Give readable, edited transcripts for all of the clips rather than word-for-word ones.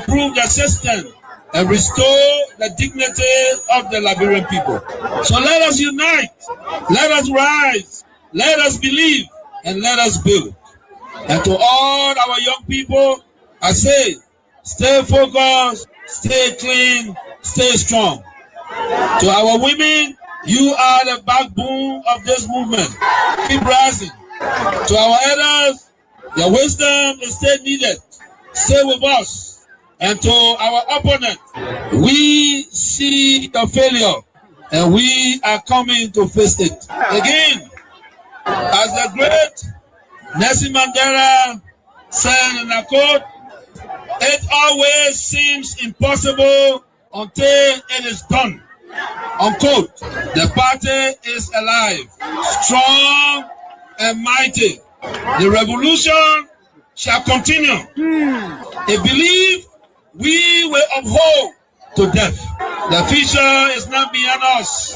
improve the system and restore the dignity of the Liberian people. So let us unite, let us rise, let us believe, and let us build. And to all our young people, I say, stay focused, stay clean, stay strong. To our women, you are the backbone of this movement. Keep rising. To our elders, your wisdom is still needed. Stay with us. And to our opponent, we see the failure and we are coming to face it. Again, as the great Nelson Mandela said in a quote, it always seems impossible until it is done. Unquote. The party is alive, strong and mighty. The revolution shall continue. A belief we will uphold to death. The future is not beyond us.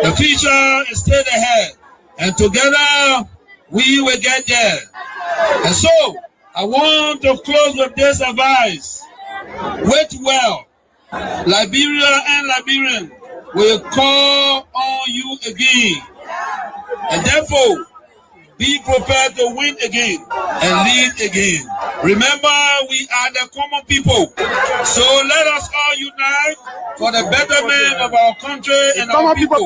The future is still ahead. And together we will get there. And so I want to close with this advice. Wait well. Liberia and Liberian will call on you again. And therefore, be prepared to win again and lead again. Remember, we are the common people. So let us all unite for the betterment of our country and our people.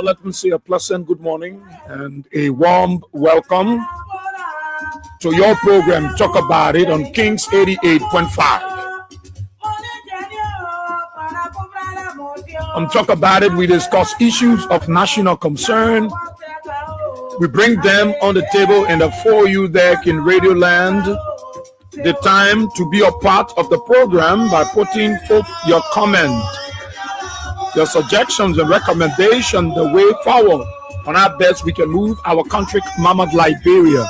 Let me say a pleasant good morning and a warm welcome to your program, Talk About It, on Kings 88.5. On Talk About It, we discuss issues of national concern. We bring them on the table in the For You Deck in Radio Land. The time to be a part of the program by putting forth your comment, your suggestions and recommendations, the way forward on how best we can move our country, Mama Liberia.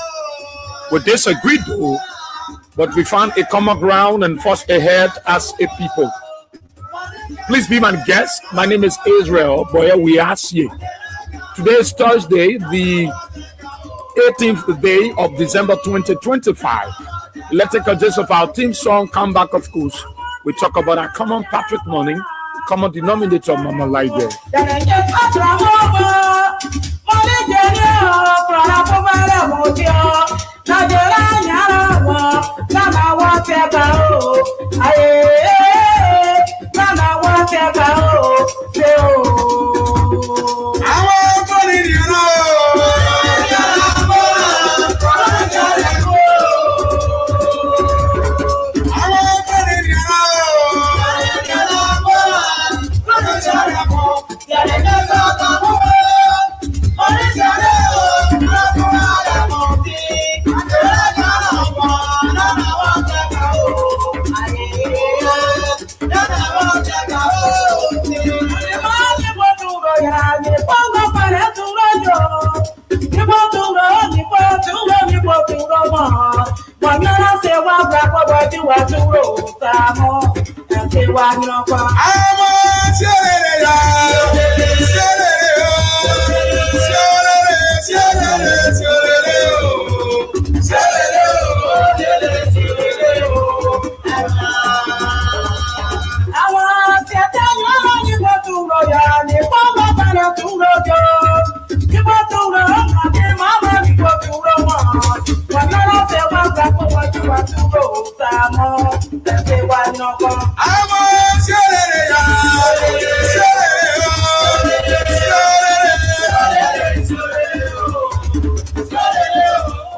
We disagreed though, but we found a common ground and forced ahead as a people. Please be my guest. My name is Israel Boya Wiasye. Today is Thursday, the 18th day of December 2025. Let's take a gist of our theme song, Come Back, of course. We talk about our common Patrick morning, common denominator, Mama Liberia.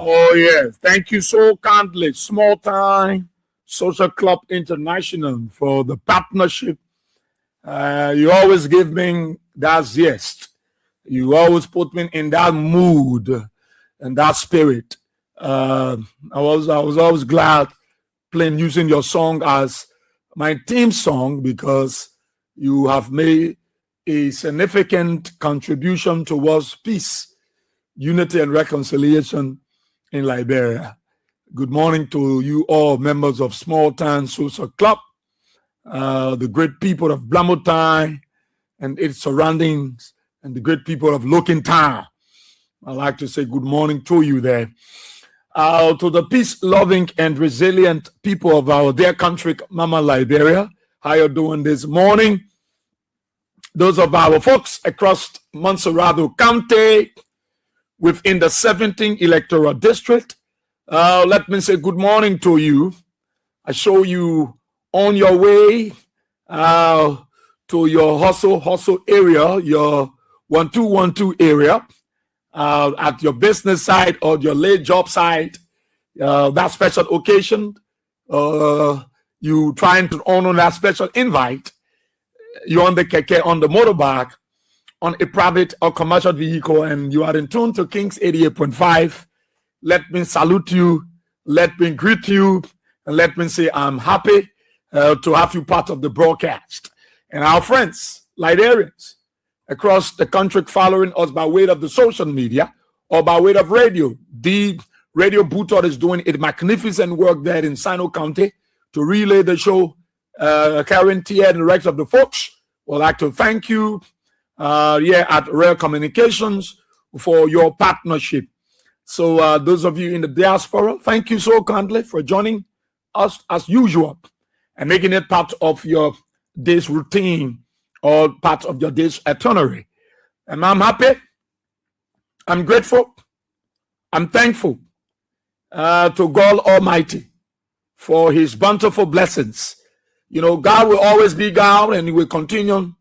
Oh, yes. Thank you so kindly, Small Time Social Club International, for the partnership. You always give me that zest. You always put me in that mood and that spirit. I was always glad using your song as my theme song, because you have made a significant contribution towards peace, unity, and reconciliation in Liberia. Good morning to you all, members of Small Town Social Club, the great people of Blamotai and its surroundings, and the great people of Lokin Town. I'd like to say good morning to you there. To the peace-loving and resilient people of our dear country, Mama Liberia, how you doing this morning? Those of our folks across Montserrado County, within the 17th electoral district, let me say good morning to you. I show you on your way to your hustle area, your 1212 area, at your business site or your late job site, that special occasion, you trying to honor that special invite, you're on the keke, on the motorbike, on a private or commercial vehicle, and you are in tune to King's 88.5. Let me salute you, let me greet you, and let me say I'm happy to have you part of the broadcast. And our friends, Liberians, across the country following us by way of the social media or by way of radio. The radio booth is doing a magnificent work there in Sino County to relay the show, carrying Tia and the rest of the folks. We'd like to thank you at Rare Communications for your partnership. So those of you in the diaspora, thank you so kindly for joining us as usual and making it part of your day's routine or part of your day's itinerary. And I'm happy, I'm grateful, I'm thankful to God Almighty for his bountiful blessings. You know, God will always be God, and he will continue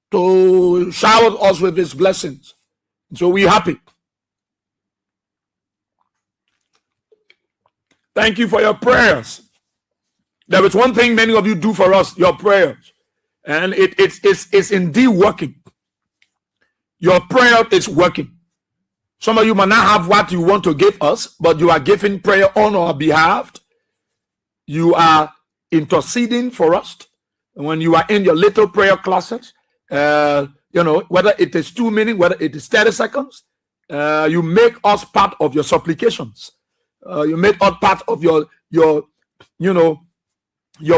to shower us with his blessings. So we're happy. Thank you for your prayers. There is one thing many of you do for us, your prayers. And it's indeed working. Your prayer is working. Some of you might not have what you want to give us, but you are giving prayer on our behalf. You are interceding for us. And when you are in your little prayer classes, whether it is 2 minutes, whether it is 30 seconds, you make us part of your supplications. You make us part of your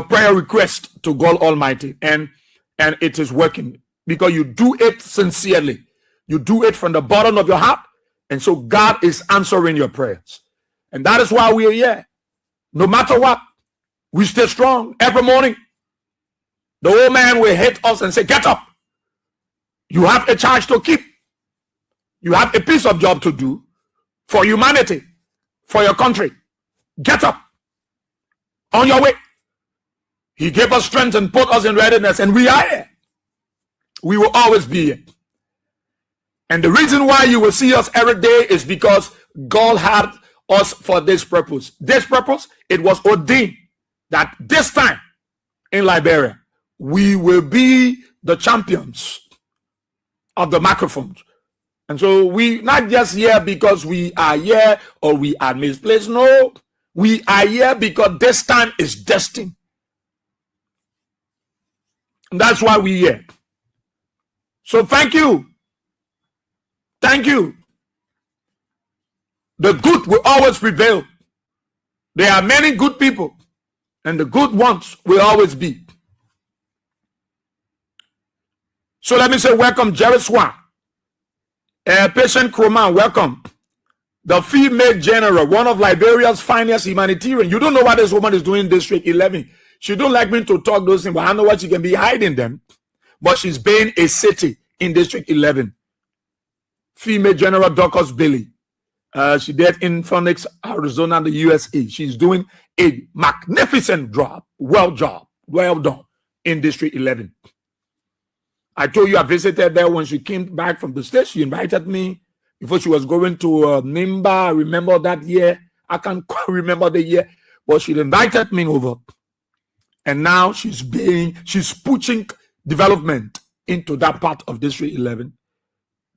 prayer request to God Almighty. And it is working because you do it sincerely. You do it from the bottom of your heart. And so God is answering your prayers. And that is why we are here. No matter what, we stay strong every morning. The old man will hit us and say, get up. You have a charge to keep. You have a piece of job to do for humanity, for your country. Get up. On your way. He gave us strength and put us in readiness, and we are here. We will always be here. And the reason why you will see us every day is because God had us for this purpose. This purpose, it was ordained that this time in Liberia, we will be the champions of the microphones. And so we not just here because we are here or we are misplaced. No, we are here because this time is destined. And that's why we're here. So thank you. Thank you. The good will always prevail. There are many good people, and the good ones will always be. So let me say welcome, Jerry Swan. Patient Kroman, welcome. The female general, one of Liberia's finest humanitarian. You don't know what this woman is doing in District 11. She don't like me to talk those things, but I know what she can be hiding them. But she's being a city in District 11. Female General Dorcas Bailey. She did in Phoenix, Arizona, the USA. She's doing a magnificent job. Well done in District 11. I told you I visited there when she came back from the state. She invited me before she was going to Nimba. I remember that year. I can't quite remember the year, but she invited me over. And now she's pushing development into that part of District 11.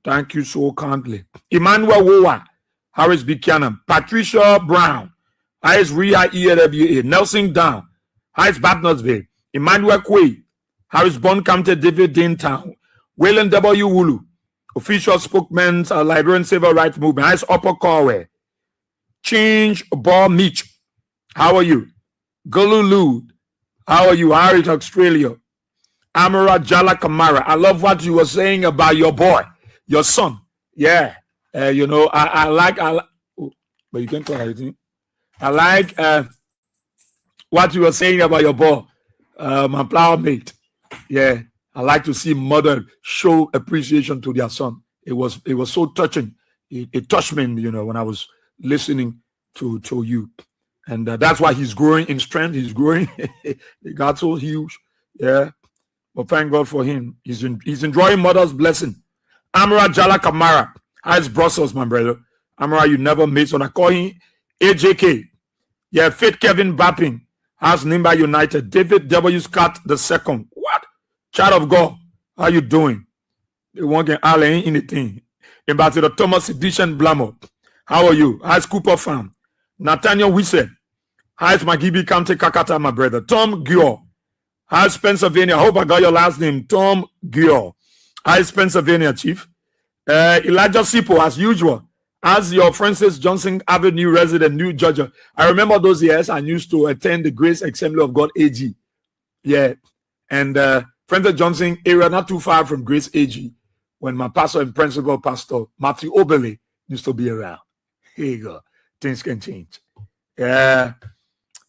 Thank you so kindly. Emmanuel Wowa, Harris Buchanan, Patricia Brown, Harris Ria ELWA, Nelson Down, Harris Batnersville, Emmanuel Quay, Harris Bond County, David Dintown, Wayland W. Wulu, official spokesman, Liberian Civil Rights Movement, Harris Upper Corway, Change Ball Mitch, how are you? Gululu, how are you? Harris Australia, Amara Jala Kamara. I love what you were saying about your boy, your son. Yeah, you know, I like, oh, but you can't call anything. I like what you were saying about your boy, my flower mate. Yeah, I like to see mother show appreciation to their son. It was so touching. It touched me, you know, when I was listening to you. And that's why he's growing in strength. He's growing. He got so huge. Yeah. But thank God for him. He's enjoying mother's blessing. Amara Jala Kamara. How's Brussels, my brother? Amara, you never miss. When I call him AJK. Yeah, Faith Kevin Bapping. How's Nimba United? David W. Scott II. What? Child of God. How you doing? They won't get all anything. Ambassador Thomas Edition Blamo. How are you? How's Cooper Farm? Nathaniel Wisse. How's Magibi County Kakata, my brother? Tom Gior. How's Pennsylvania? I hope I got your last name. Tom Gior. How's Pennsylvania, Chief? Elijah Sipo, as usual. As your Francis Johnson Avenue resident, New Georgia. I remember those years I used to attend the Grace Assembly of God AG. Yeah. And Francis Johnson area, not too far from Grace AG, when my pastor and principal pastor, Matthew Obele, used to be around. Here you go. Things can change. Yeah.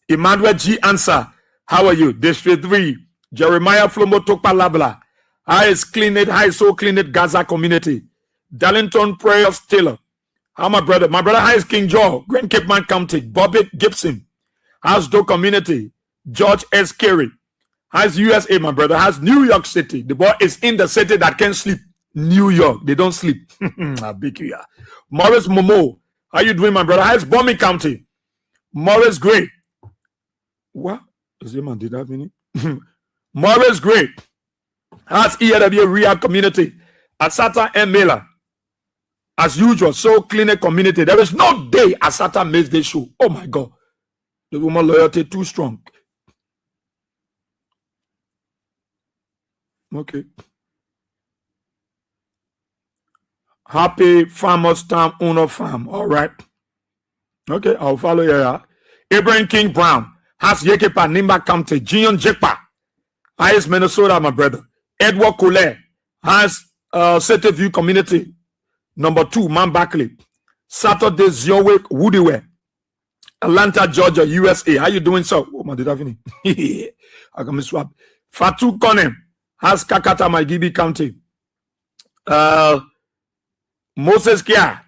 Emmanuel G. Answer. How are you? District 3. Jeremiah Flomo Tokpa Labla. How is Clean It? How is So Clean It Gaza community? Darlington Prayers Taylor. How my brother? My brother, how is King Joe? Grand Cape Man County. Bobby Gibson. How's Doe community? George S. Carey. How's USA, my brother? How's New York City? The boy is in the city that can't sleep. New York. They don't sleep. Morris Momo. How you doing, my brother? How's Bombay County? Morris Gray. What? Is it man? Did that mean it? Morris Gray. How's ELW Real Community? Asata and Mela. As usual, So Clean It community. There is no day Asata makes this show. Oh my God. The woman loyalty too strong. Okay. Happy Farmers Town Owner Farm. All right. Okay, I'll follow you. Abraham King Brown. Has Yekepa Nimba County. Jion Jekpa. Has Minnesota, my brother. Edward Collet. Has City View Community. Number 2, Man Backley. Saturday Ziowick Woodyware. Atlanta, Georgia, USA. How you doing, sir? Oh, my, did I finish? I can swap. Fatu Konem. Has Kakata, Magibi County. Moses Kia.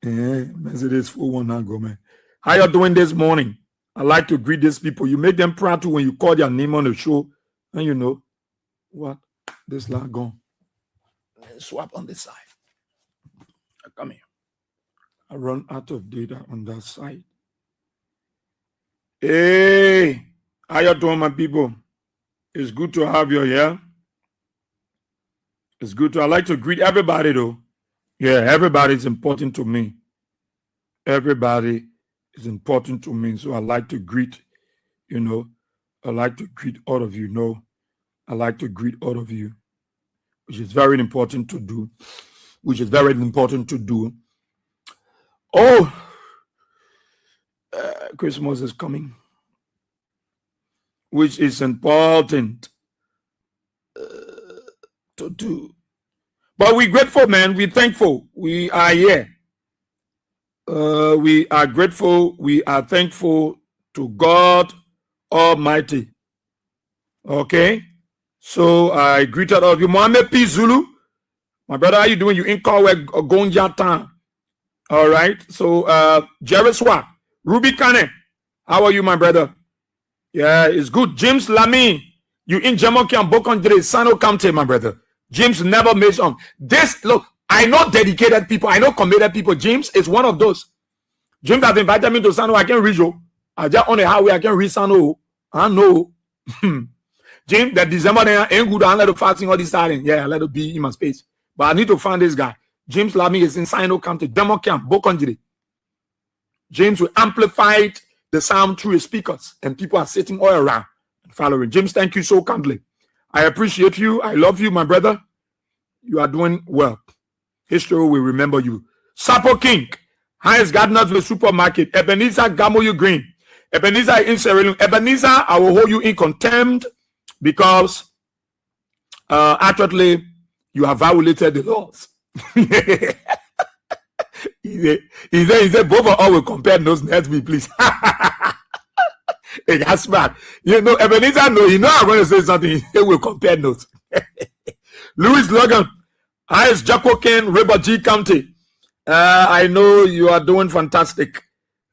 Mercedes 419 go, man. How you doing this morning? I like to greet these people. You make them proud too when you call their name on the show. And you know what? This line gone. Let's swap on this side. Come here. I run out of data on that side. Hey, how you doing, my people? It's good to have you here. It's good to. I like to greet everybody, though. Yeah, everybody is important to me. Everybody is important to me. So I like to greet, you know, I like to greet all of you. No, I like to greet all of you. which is very important to do. Oh, Christmas is coming, which is important to do. But we're grateful, man. We're thankful. We are here. We are grateful. We are thankful to God Almighty. Okay? So I greeted all of you. Mohammed P. Zulu. My brother, how you doing? You in Kawe Gonja Town. All right. So Jerry Swat. Ruby Kane. How are you, my brother? Yeah, it's good. James Lamy. You in Jamoki and Bokondre, Sano County, my brother. James never made some. This, look, I know dedicated people. I know committed people. James is one of those. James has invited me to Sano. I can reach you. I just on the highway. I can reach Sano. I know. James, that December ain't good. I let the fasting all this starting. Yeah, I let it be in my space. But I need to find this guy. James Lamy is in Sino County, Jamoki and Bokondre. James will amplify the sound through his speakers, and people are sitting all around and following. James, thank you so kindly. I appreciate you. I love you, my brother. You are doing well. History will remember you. Sapo King, Heinz Gardner's the supermarket. Ebenezer Gamoyu Green. Ebenezer in Sierra Leone. Ebenezer, I will hold you in contempt because actually you have violated the laws. He said both of us will compare notes. Let me please. Hey, that's smart. You know, Ebenezer, no, you know I'm going to say something. He will compare notes. Louis Logan, I Jacko Ken, River G County. I know you are doing fantastic.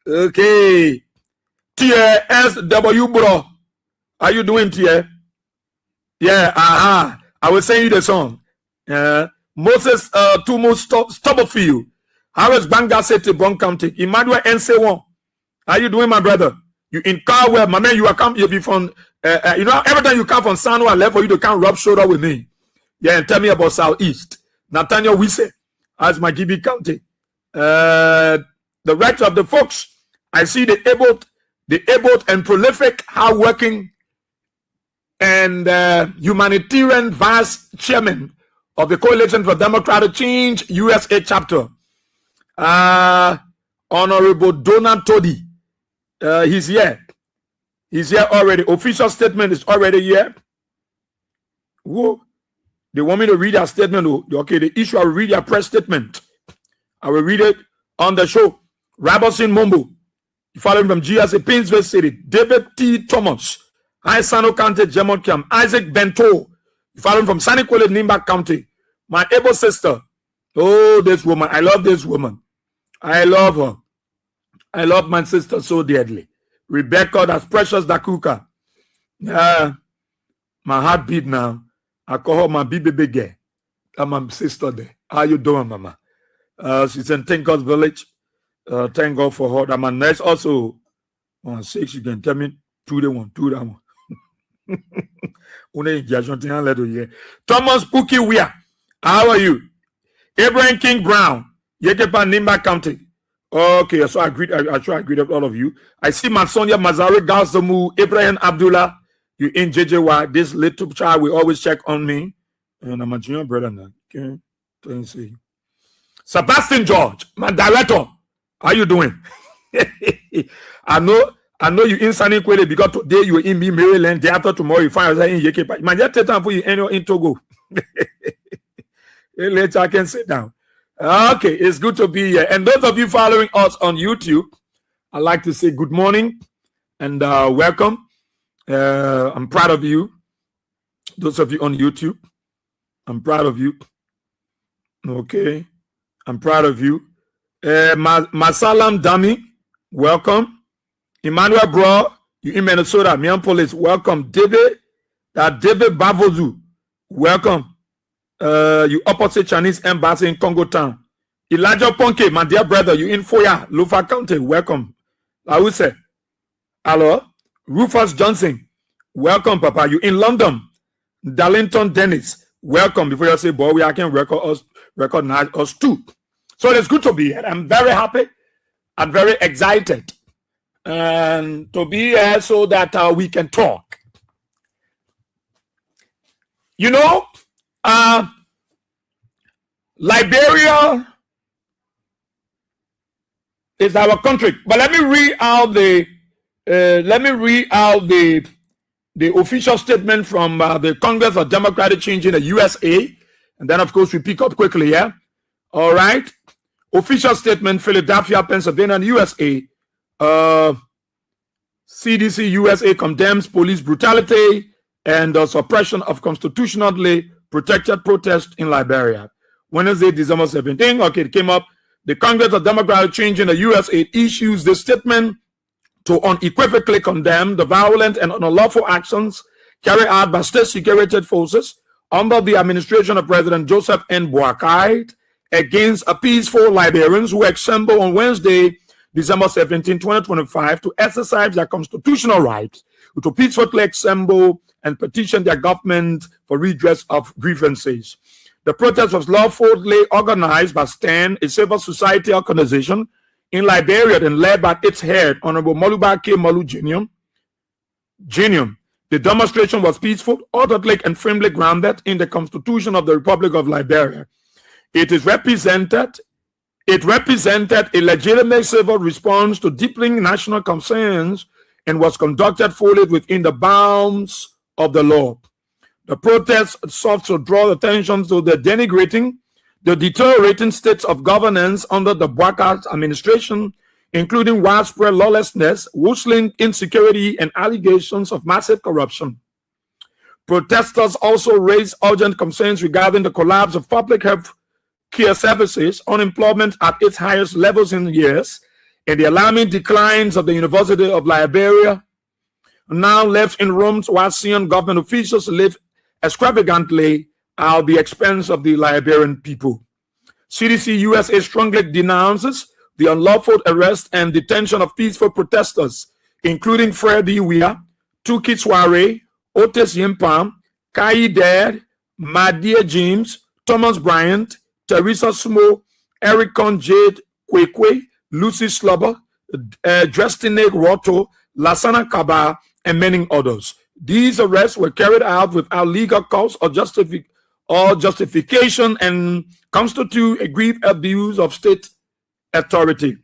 Okay. TSW, bro. How you doing, Tia? Yeah, I will send you the song. Moses, Tumo Stubblefield. Harris Banga City, Bon County. Emmanuel NC1. How you doing, my brother? You in Carwell, my man, you be from, you know, every time you come from San Juan, I left for you to come rub shoulder with me. Yeah, and tell me about Southeast. Nathaniel Wisse, as my GB County. The rest of the folks, I see the able and prolific, hardworking, and humanitarian vice chairman of the Coalition for Democratic Change USA chapter. Honorable Donald Toddy. He's here. He's here already. Official statement is already here. Whoa. They want me to read their statement. Okay, the issue, I will read their press statement. I will read it on the show. Robertson Mombo, following from GSA, Painesville City. David T. Thomas, Sano County, Gemont Camp. Isaac Bento, following from Saniquale, Nimba County. My able sister. Oh, this woman. I love this woman. I love her. I love my sister so dearly. Rebecca, that's Precious Dakuka. My heart beat now. I call her my baby girl. That's my sister there. How you doing, mama? She's in Thank God's Village. Thank God for her. That my nurse also. 6, you can tell me 2 that one, 2 that one. Thomas Pookie Weir. How are you? Abraham King Brown. Yekepa Nimba County. Okay, so I agree with all of you. I see Mansonia Mazari Galzamu, Ibrahim Abdullah. You in JJY. This little child will always check on me. And I'm a junior brother now. Okay. Don't see. Sebastian George, my director. How you doing? I know you in Sunny Kwele because today you in me Maryland. Day after tomorrow you find yourself in Yekepa. Man, just take time for you in Togo. Later I can sit down. Okay, it's good to be here. And those of you following us on YouTube, I'd like to say good morning and welcome. I'm proud of you. Those of you on YouTube, I'm proud of you. Okay, I'm proud of you. Masalam Dami, welcome. Emmanuel Bro, you in Minnesota, Minneapolis, welcome. David Bavozu, welcome. You opposite Chinese embassy in Congo Town. Elijah Ponke, my dear brother, you in Foya, Lufa County, welcome. Lause, hello. Rufus Johnson, welcome, Papa. You in London. Darlington Dennis, welcome. Before you say, boy, we can recognize us too. So it's good to be here. I'm very happy. I'm very excited. And to be here so that we can talk. You know, Liberia is our country. But let me read out the official statement from the Congress of Democratic Change in the USA, and then of course we pick up quickly. Yeah, all right. Official statement: Philadelphia, Pennsylvania, USA. CDC USA condemns police brutality and the suppression of constitutionally protected protest in Liberia. Wednesday, December 17th. Okay, it came up. The Congress of Democratic Change in the USA issues this statement to unequivocally condemn the violent and unlawful actions carried out by state security forces under the administration of President Joseph N. Boakai against peaceful Liberians who assembled on Wednesday, December 17, 2025, to exercise their constitutional rights to peacefully assemble and petition their government for redress of grievances. The protest was lawfully organized by STAND, a civil society organization in Liberia and led by its head, Honorable Moluba K. Molu Jr. The demonstration was peaceful, orderly, and firmly grounded in the Constitution of the Republic of Liberia. It represented a legitimate civil response to deepening national concerns and was conducted fully within the bounds of the law. The protest sought to draw attention to the deteriorating states of governance under the Boakai administration, including widespread lawlessness, worsening insecurity, and allegations of massive corruption. Protesters also raised urgent concerns regarding the collapse of public health care services, unemployment at its highest levels in years, and the alarming declines of the University of Liberia, now left in rooms while seeing government officials live extravagantly at the expense of the Liberian people. CDC USA strongly denounces the unlawful arrest and detention of peaceful protesters, including Freddie Weah, Tuki Soare, Otis Yimpam, Kai Dad, Madia James, Thomas Bryant, Teresa Smo, Eric Jade Kwekwe, Lucy Slubber, Destiny Roto, Lasana Kaba, and many others. These arrests were carried out without legal cause or justification and constitute a grave abuse of state authority.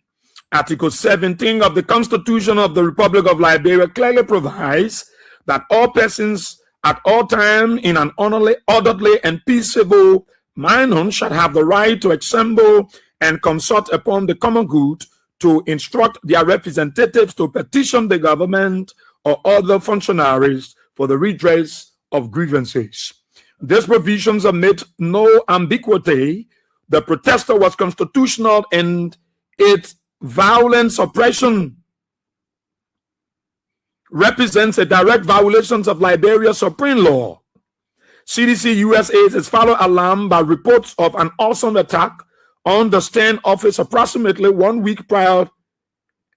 Article 17 of the Constitution of the Republic of Liberia clearly provides that all persons at all times in an orderly and peaceable manner shall have the right to assemble and consult upon the common good, to instruct their representatives to petition the government or other functionaries for the redress of grievances. These provisions admit no ambiguity. The protester was constitutional and its violent suppression represents a direct violation of Liberia's supreme law. CDC USA is followed alarmed by reports of an arson attack on the STAND office approximately 1 week prior,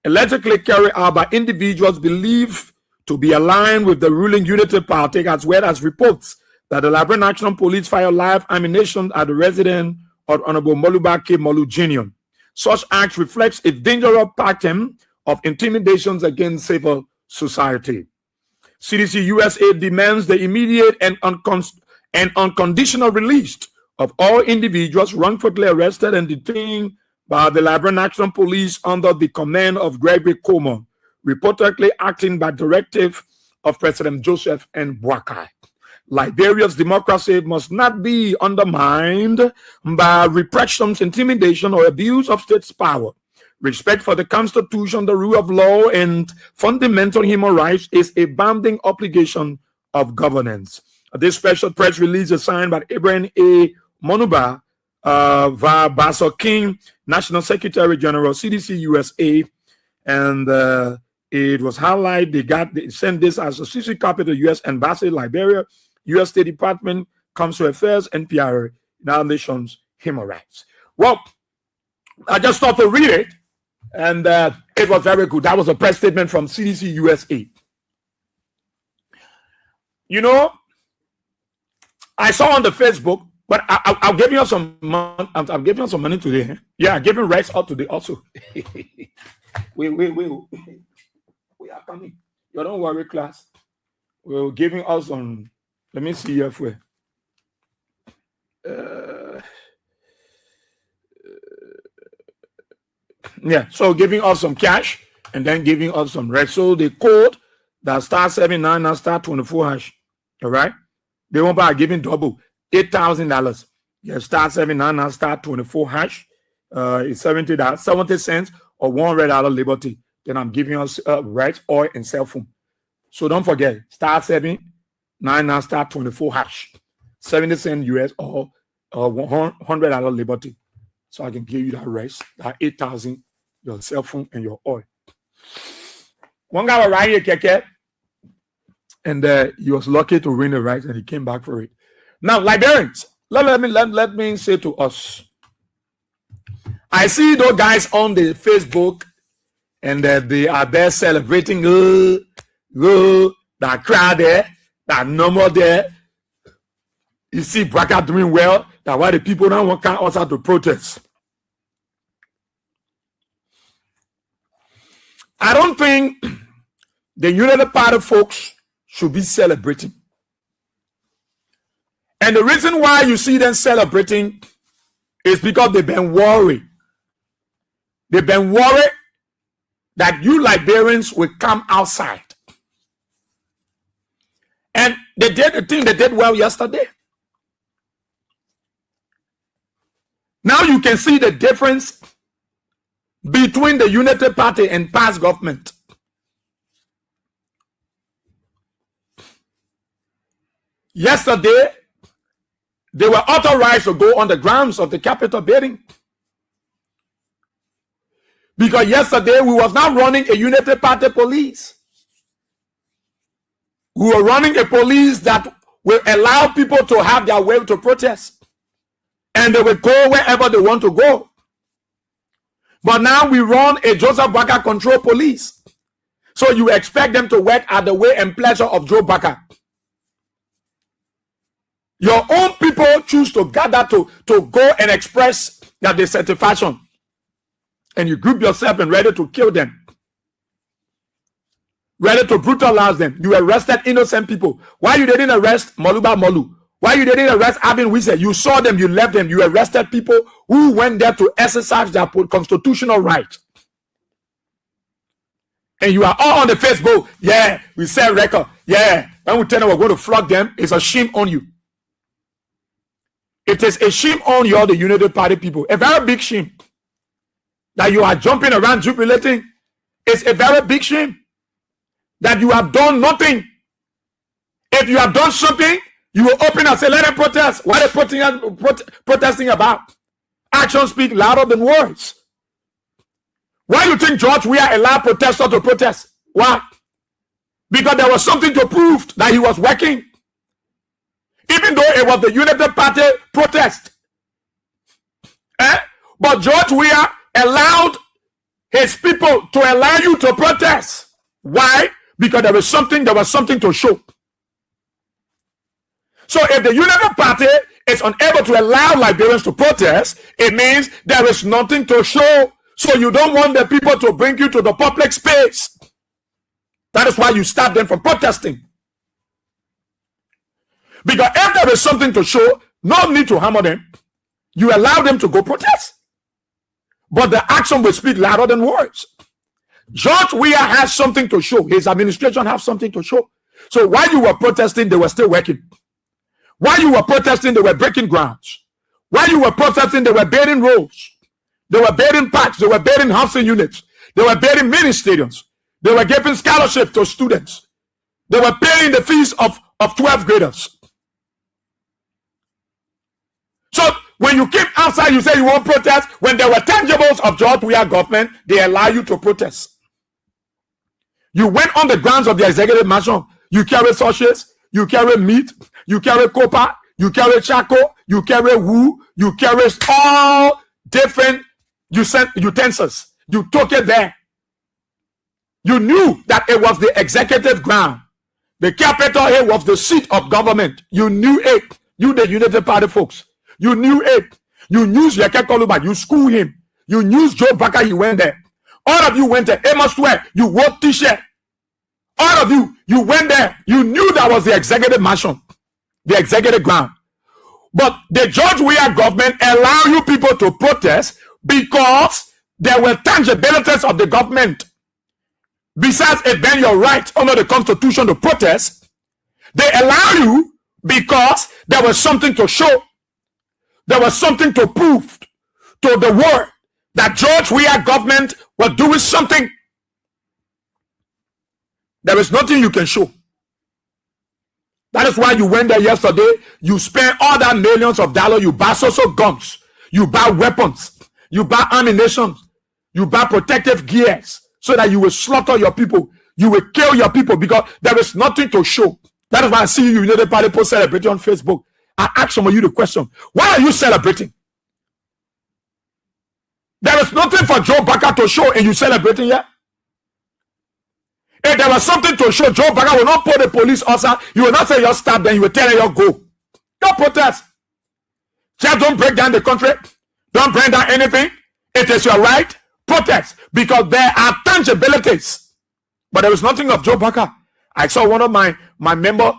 allegedly carried out by individuals believed to be aligned with the ruling Unity Party, as well as reports that the Liberian National Police fired live ammunition at the residence of Honorable Moluba K. Molu Jr. Such acts reflects a dangerous pattern of intimidations against civil society. CDC USA demands the immediate and unconditional release of all individuals wrongfully arrested and detained by the Liberian National Police under the command of Gregory Como, reportedly acting by directive of President Joseph N. Boakai. Liberia's democracy must not be undermined by repression, intimidation, or abuse of state's power. Respect for the Constitution, the rule of law, and fundamental human rights is a binding obligation of governance. This special press release is signed by Ibrahim A. Monuba, Basso King, National Secretary General, CDC USA, and it was highlighted. They sent this as a CC copy to the U.S. Embassy, Liberia, U.S. State Department, Consular Affairs, NPR, United Nations Human Rights. Well, I just thought to read it, and it was very good. That was a press statement from CDC USA. You know, I saw on the Facebook, but I'll give you some money. I'm giving you some money today. Yeah, I'm giving rights out today also. We are coming. You don't worry, class. We're giving us some. Let me see if we. Yeah, so giving us some cash and then giving us some rest. So the code that starts 79 and start 24 hash. All right. They won't buy giving double $8,000. Yeah, start 79 and start 24 hash. It's 70 cents or $100 liberty. Then I'm giving us right oil and cell phone. So don't forget, start 79 and start 24 hash. 70 cents US or $100 liberty. So I can give you that rest, that 8,000, your cell phone and your oil. One guy was riding a keke, and he was lucky to win the race, and he came back for it. Now, Liberians, let me say to us, I see those guys on the Facebook, and they are there celebrating. That crowd there, that number there. You see Braca doing well. That's why the people don't want us out to protest. I don't think the United Party folks should be celebrating. And the reason why you see them celebrating is because they've been worried. They've been worried that you Liberians will come outside. And they did the thing they did well yesterday. Now you can see the difference between the Unity Party and past government. Yesterday, they were authorized to go on the grounds of the Capitol building. Because yesterday, we was not running a Unity Party police. We were running a police that will allow people to have their way to protest. And they will go wherever they want to go. But now we run a Joseph Braca control police. So you expect them to work at the way and pleasure of Joe Braca. Your own people choose to gather to go and express their dissatisfaction. And you group yourself and ready to kill them. Ready to brutalize them. You arrested innocent people. Why you didn't arrest Moluba Molu? Why you didn't arrest Abin Wise? You saw them, you left them, you arrested people who went there to exercise their constitutional right. And you are all on the Facebook. Yeah, we sell record. Yeah, when we tell them we're going to flog them, it's a shame on you. It is a shame on you, all the United Party people. A very big shame. That you are jumping around jubilating. It's a very big shame. That you have done nothing. If you have done something, you will open and say, let them protest. What are they protesting about? Actions speak louder than words. Why do you think George Weah allowed protesters to protest? Why? Because there was something to prove that he was working. Even though it was the United Party protest. But George Weah allowed his people to allow you to protest. Why? Because there was something to show. So if the United Party is unable to allow Liberians to protest, it means there is nothing to show. So you don't want the people to bring you to the public space. That is why you stop them from protesting. Because if there is something to show, no need to hammer them. You allow them to go protest. But the action will speak louder than words. George Weah has something to show. His administration has something to show. So while you were protesting, they were still working. While you were protesting, they were breaking grounds. While you were protesting, they were building roads. They were building parks. They were building housing units. They were building mini stadiums. They were giving scholarships to students. They were paying the fees of 12th graders. So when you keep outside, you say you won't protest. When there were tangibles of George Weah government, they allow you to protest. You went on the grounds of the executive mansion. You carry sausages. You carry meat. You carry copper. You carry charcoal. You carry wool. You carry all different utensils. You took it there. You knew that it was the executive ground. The Capitol Hill was the seat of government. You knew it. You, the United Party folks. You knew it. You knew Yeke Koluba. You schooled him. You knew Joe Braca. You went there. All of you went there. Amos Square. You wore t-shirt. All of you, you went there. You knew that was the executive mansion, the executive ground. But the George Weah government allow you people to protest because there were tangibilities of the government. Besides it being your right under the Constitution to protest, they allow you because there was something to show. There was something to prove to the world that George Weah government was doing something. There is nothing you can show. That is why you went there yesterday. You spent all that millions of dollars. You buy so guns. You buy weapons. You buy ammunition. You buy protective gears so that you will slaughter your people. You will kill your people because there is nothing to show. That is why I see you United Party post celebrating on Facebook. I ask some of you the question, why are you celebrating? There is nothing for Joe Baka to show and you celebrating yet? If there was something to show, Joe Baka will not put the police officer. You will not say you're stabbed, then you will tell you go. Don't protest. Just don't break down the country. Don't bring down anything. It is your right. Protest. Because there are tangibilities. But there is nothing of Joe Baka. I saw one of my member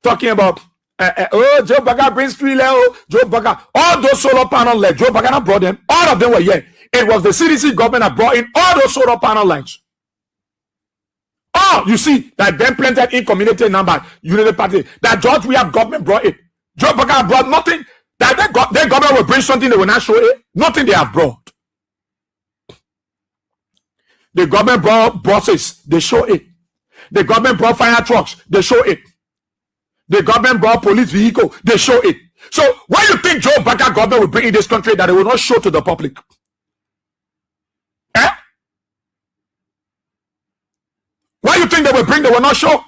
talking about Joe Baka brings 3 levels. Joe Baka, all those solar panel lights, Joe Baka brought them. All of them were here. It was the CDC government that brought in all those solar panel lights. Oh, you see that then planted in community number United Party that George Weah government brought it. Joe Baka brought nothing. That their government will bring something they will not show it. Nothing they have brought. The government brought buses. They show it. The government brought fire trucks. They show it. The government brought police vehicle. They show it. So why you think Joe Baka government will bring in this country that they will not show to the public? Eh? Why you think they will bring, they will not show?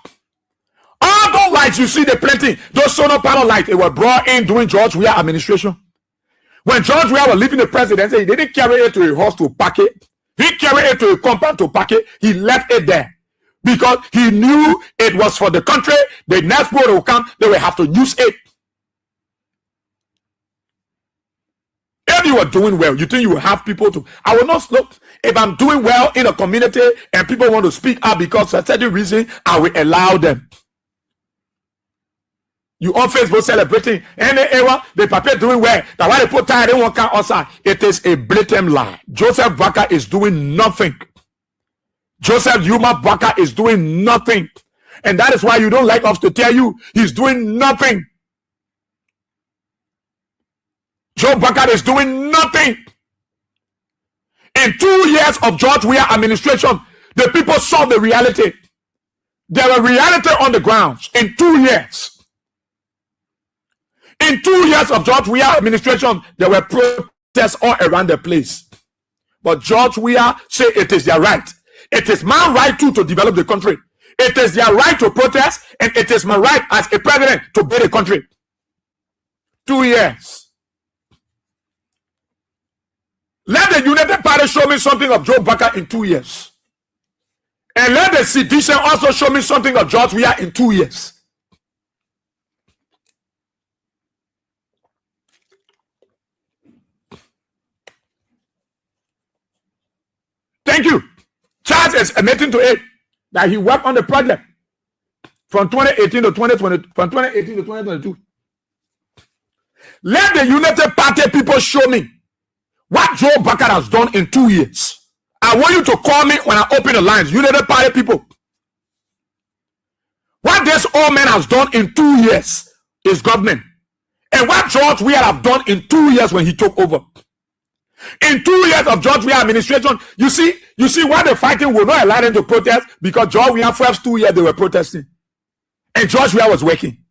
All those lights you see, they plenty. Those solar panel lights, they were brought in during George Weah administration. When George Weah was leaving the presidency, he didn't carry it to a house to pack it. He carried it to a compound to pack it. He left it there because he knew it was for the country. The next board will come, they will have to use it. If you are doing well, you think you will have people to. I will not look. If I'm doing well in a community and people want to speak up because for a certain reason, I will allow them. You on Facebook celebrating any era, the paper doing well. That's why they put tire, they won't come outside. It is a blatant lie. Joseph Baka is doing nothing. Joseph Yuma Baka is doing nothing. And that is why you don't like us to tell you he's doing nothing. Joe Baka is doing nothing. In 2 years of George Weah administration, the people saw the reality. There were reality on the grounds in 2 years. In 2 years of George Weah administration, there were protests all around the place. But George Weah said it is their right. It is my right too to develop the country. It is their right to protest, and it is my right as a president to build a country. 2 years. Let the United Party show me something of Joe Baka in 2 years. And let the sedition also show me something of George Weah in 2 years. Thank you. Charles is admitting to it that he worked on the project from 2018 to 2020, from 2018 to 2022. Let the United Party people show me what Joe Baka has done in 2 years. I want you to call me when I open the lines. United Party people. What this old man has done in 2 years is government. And what George Weah have done in 2 years when he took over. In 2 years of George Weah administration, you see why the fighting will not allow them to protest, because George Weah first 2 years they were protesting. And George Weah was working.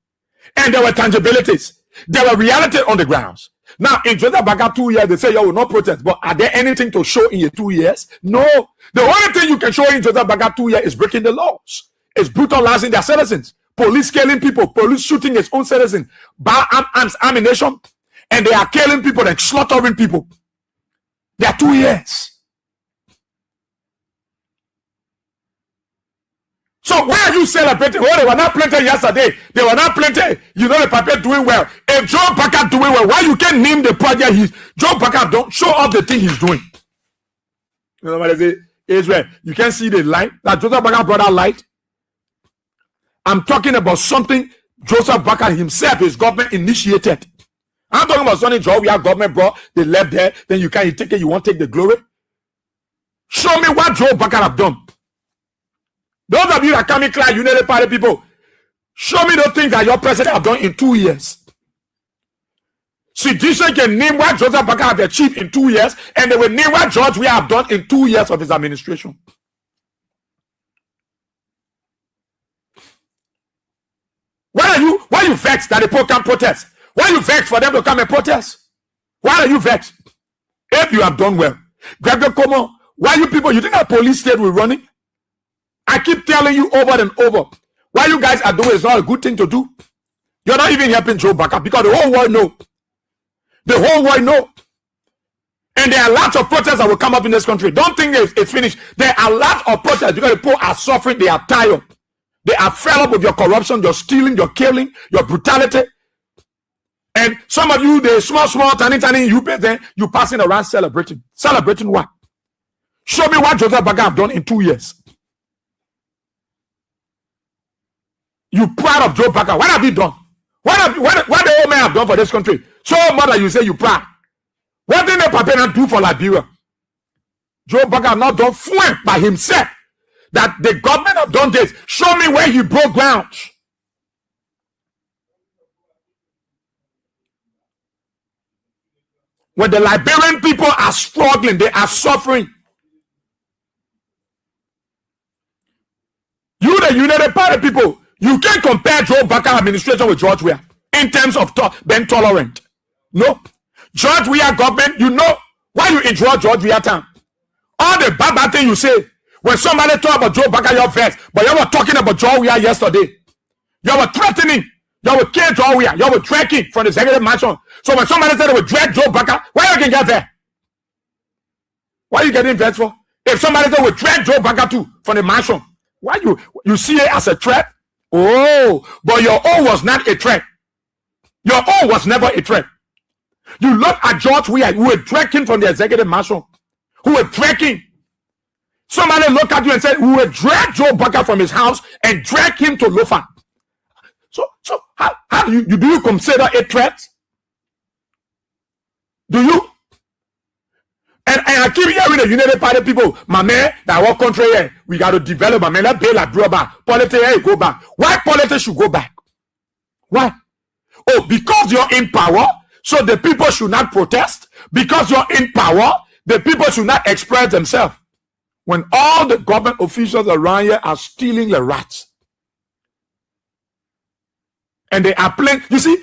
And there were tangibilities. There were reality on the grounds. Now, in Joseph Baka 2 years, they say you will not protest. But are there anything to show in your 2 years? No. The only thing you can show in Joseph Baka 2 years is breaking the laws. It's brutalizing their citizens. Police killing people. Police shooting its own citizens. By arms, ammunition. And they are killing people and slaughtering people. They are 2 years. So why are you celebrating? Oh, they were not planted yesterday. They were not planted. You know the paper doing well. If Joe Baka doing well, why you can't name the project Joe Baka don't show off the thing he's doing? You know what I say? Israel, you can see the light that Joseph Baka brought out light. I'm talking about something Joseph Baka himself, his government initiated. I'm talking about something George Weah government brought. They left there. Then you can't take it. You won't take the glory. Show me what Joe Baka have done. Those of you that coming cry, United Party people, show me those things that your president have done in 2 years. Citizen can name what Joseph Baka have achieved in 2 years, and they will name what George Weah have done in 2 years of his administration. Why are you vexed that the people can protest? Why are you vexed for them to come and protest? Why are you vexed? If you have done well. Gregory Como, why you people, you think that police state will running? I keep telling you over and over, what you guys are doing is not a good thing to do. You're not even helping Joe Baka because the whole world know. The whole world know. And there are lots of protests that will come up in this country. Don't think it's finished. There are lots of protests because the people are suffering. They are tired. They are fed up with your corruption, your stealing, your killing, your brutality. And some of you, the small, tiny, you passing around celebrating. Celebrating what? Show me what Joseph Baka have done in 2 years. You proud of Joe Baka? What have you done? What the old man have done for this country? So much that you say you proud. What did the Papena do for Liberia? Joe Baka have not done fluent by himself. That the government have done this. Show me where he broke ground. When the Liberian people are struggling, they are suffering. You, the United Party people, you can't compare Joe Baka administration with George Weah in terms of being tolerant. No. George Weah government, you know why you enjoy George Weah time. All the bad thing you say, when somebody talk about Joe Baka, you're vexed, but you were talking about George Weah yesterday. You were threatening. You were killing George Weah. You were dragging from the executive mansion. So when somebody said they would drag Joe Baka, why you can get there? Why are you getting vexed for? If somebody said we drag Joe Baka too from the mansion, why you see it as a threat? Oh, but your own was not a threat. Your own was never a threat. You look at George Weah, who were dragging from the executive mansion, who were dragging. Somebody look at you and say, we will drag Joe Baka from his house and drag him to Lofa. So how do you consider a threat? Do you? And I keep hearing the United Party people, my man, that our country here, we got to develop, my man, let's build like back. Politics go back. Why politics should go back? Why? Oh, because you're in power, so the people should not protest. Because you're in power, the people should not express themselves. When all the government officials around here are stealing the rats. And they are playing, you see,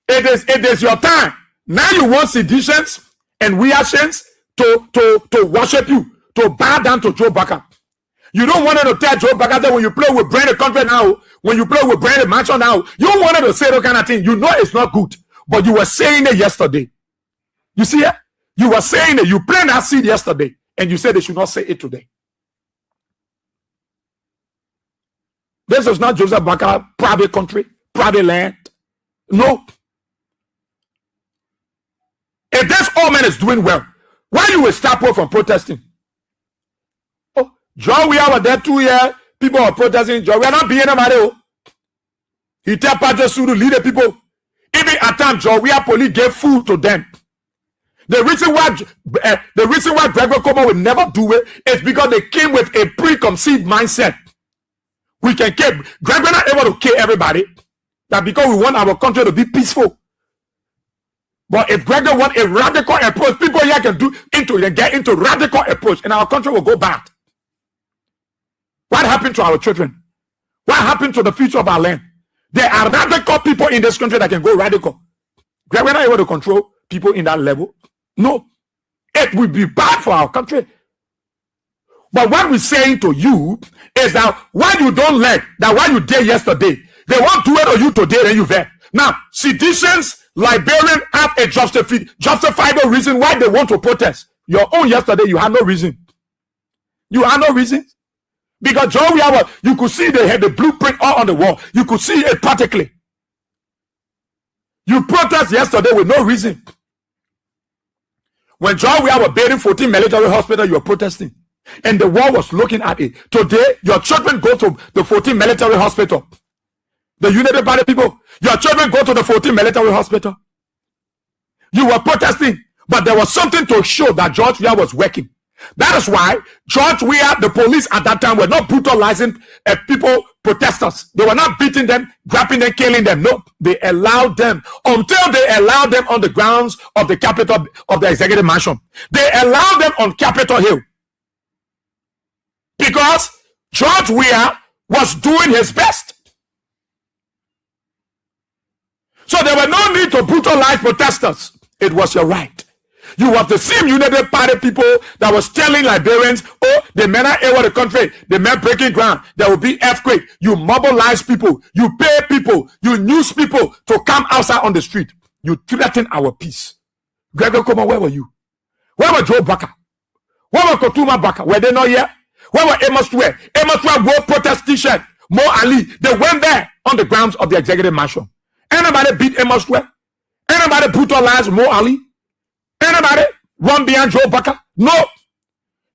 it is your time. Now you want seditions and reactions to worship you, to bow down to Joe Baka. You don't want to tell Joe Baka that when you play with Brandon Country now, when you play with Brandon Mansion now, you don't want to say that kind of thing. You know it's not good, but you were saying it yesterday. You see it? You were saying it. You planted that seed yesterday, and you said they should not say it today. This is not Joseph Baka private country, private land. No. If this old man is doing well, why you will stop from protesting? Oh, John, we are there 2 years. People are protesting. John, we are not being a matter. He tell Patrick to lead the people. Even at times, John, we are police gave food to them. The reason why Gregor Como will never do it is because they came with a preconceived mindset. We can kill. Gregor not able to kill everybody. That because we want our country to be peaceful. But if Gregor want a radical approach, people here can get into radical approach, and our country will go bad. What happened to our children? What happened to the future of our land? There are radical people in this country that can go radical. Gregor not able to control people in that level. No, it will be bad for our country. But what we're saying to you is that why you don't like that what you did yesterday, they won't do it on you today, then you there. Now, seditions, Liberians have a justifiable reason why they want to protest. Your own yesterday, you had no reason. You had no reason. Because John, you could see they had the blueprint all on the wall. You could see it practically. You protest yesterday with no reason. When John, we were building 14 military hospital, you were protesting. And the world was looking at it. Today, your children go to the 14 military hospital. The United Party people, your children go to the 14 military hospital. You were protesting, but there was something to show that George Weah was working. That is why George Weah, the police at that time, were not brutalizing people, protesters. They were not beating them, grabbing them, killing them. No, they allowed them until they allowed them on the grounds of the Capitol, of the Executive Mansion. They allowed them on Capitol Hill because George Weah was doing his best. So there were no need to brutalize protesters. It was your right. You have the same United Party people that was telling Liberians, oh, the men are over the country, the men breaking ground, there will be earthquake. You mobilize people, you pay people, you news people to come outside on the street. You threaten our peace. Gregor Koma, where were you? Where were Joe Baka? Where were Kotuma Baka? Were they not here? Where were Amos Ware? Amos Ware wore protest t-shirt. Mo Ali, they went there on the grounds of the Executive Mansion. Anybody beat Amos Ware? Anybody brutalize Mo Ali? Anybody run behind Joe Baka? No.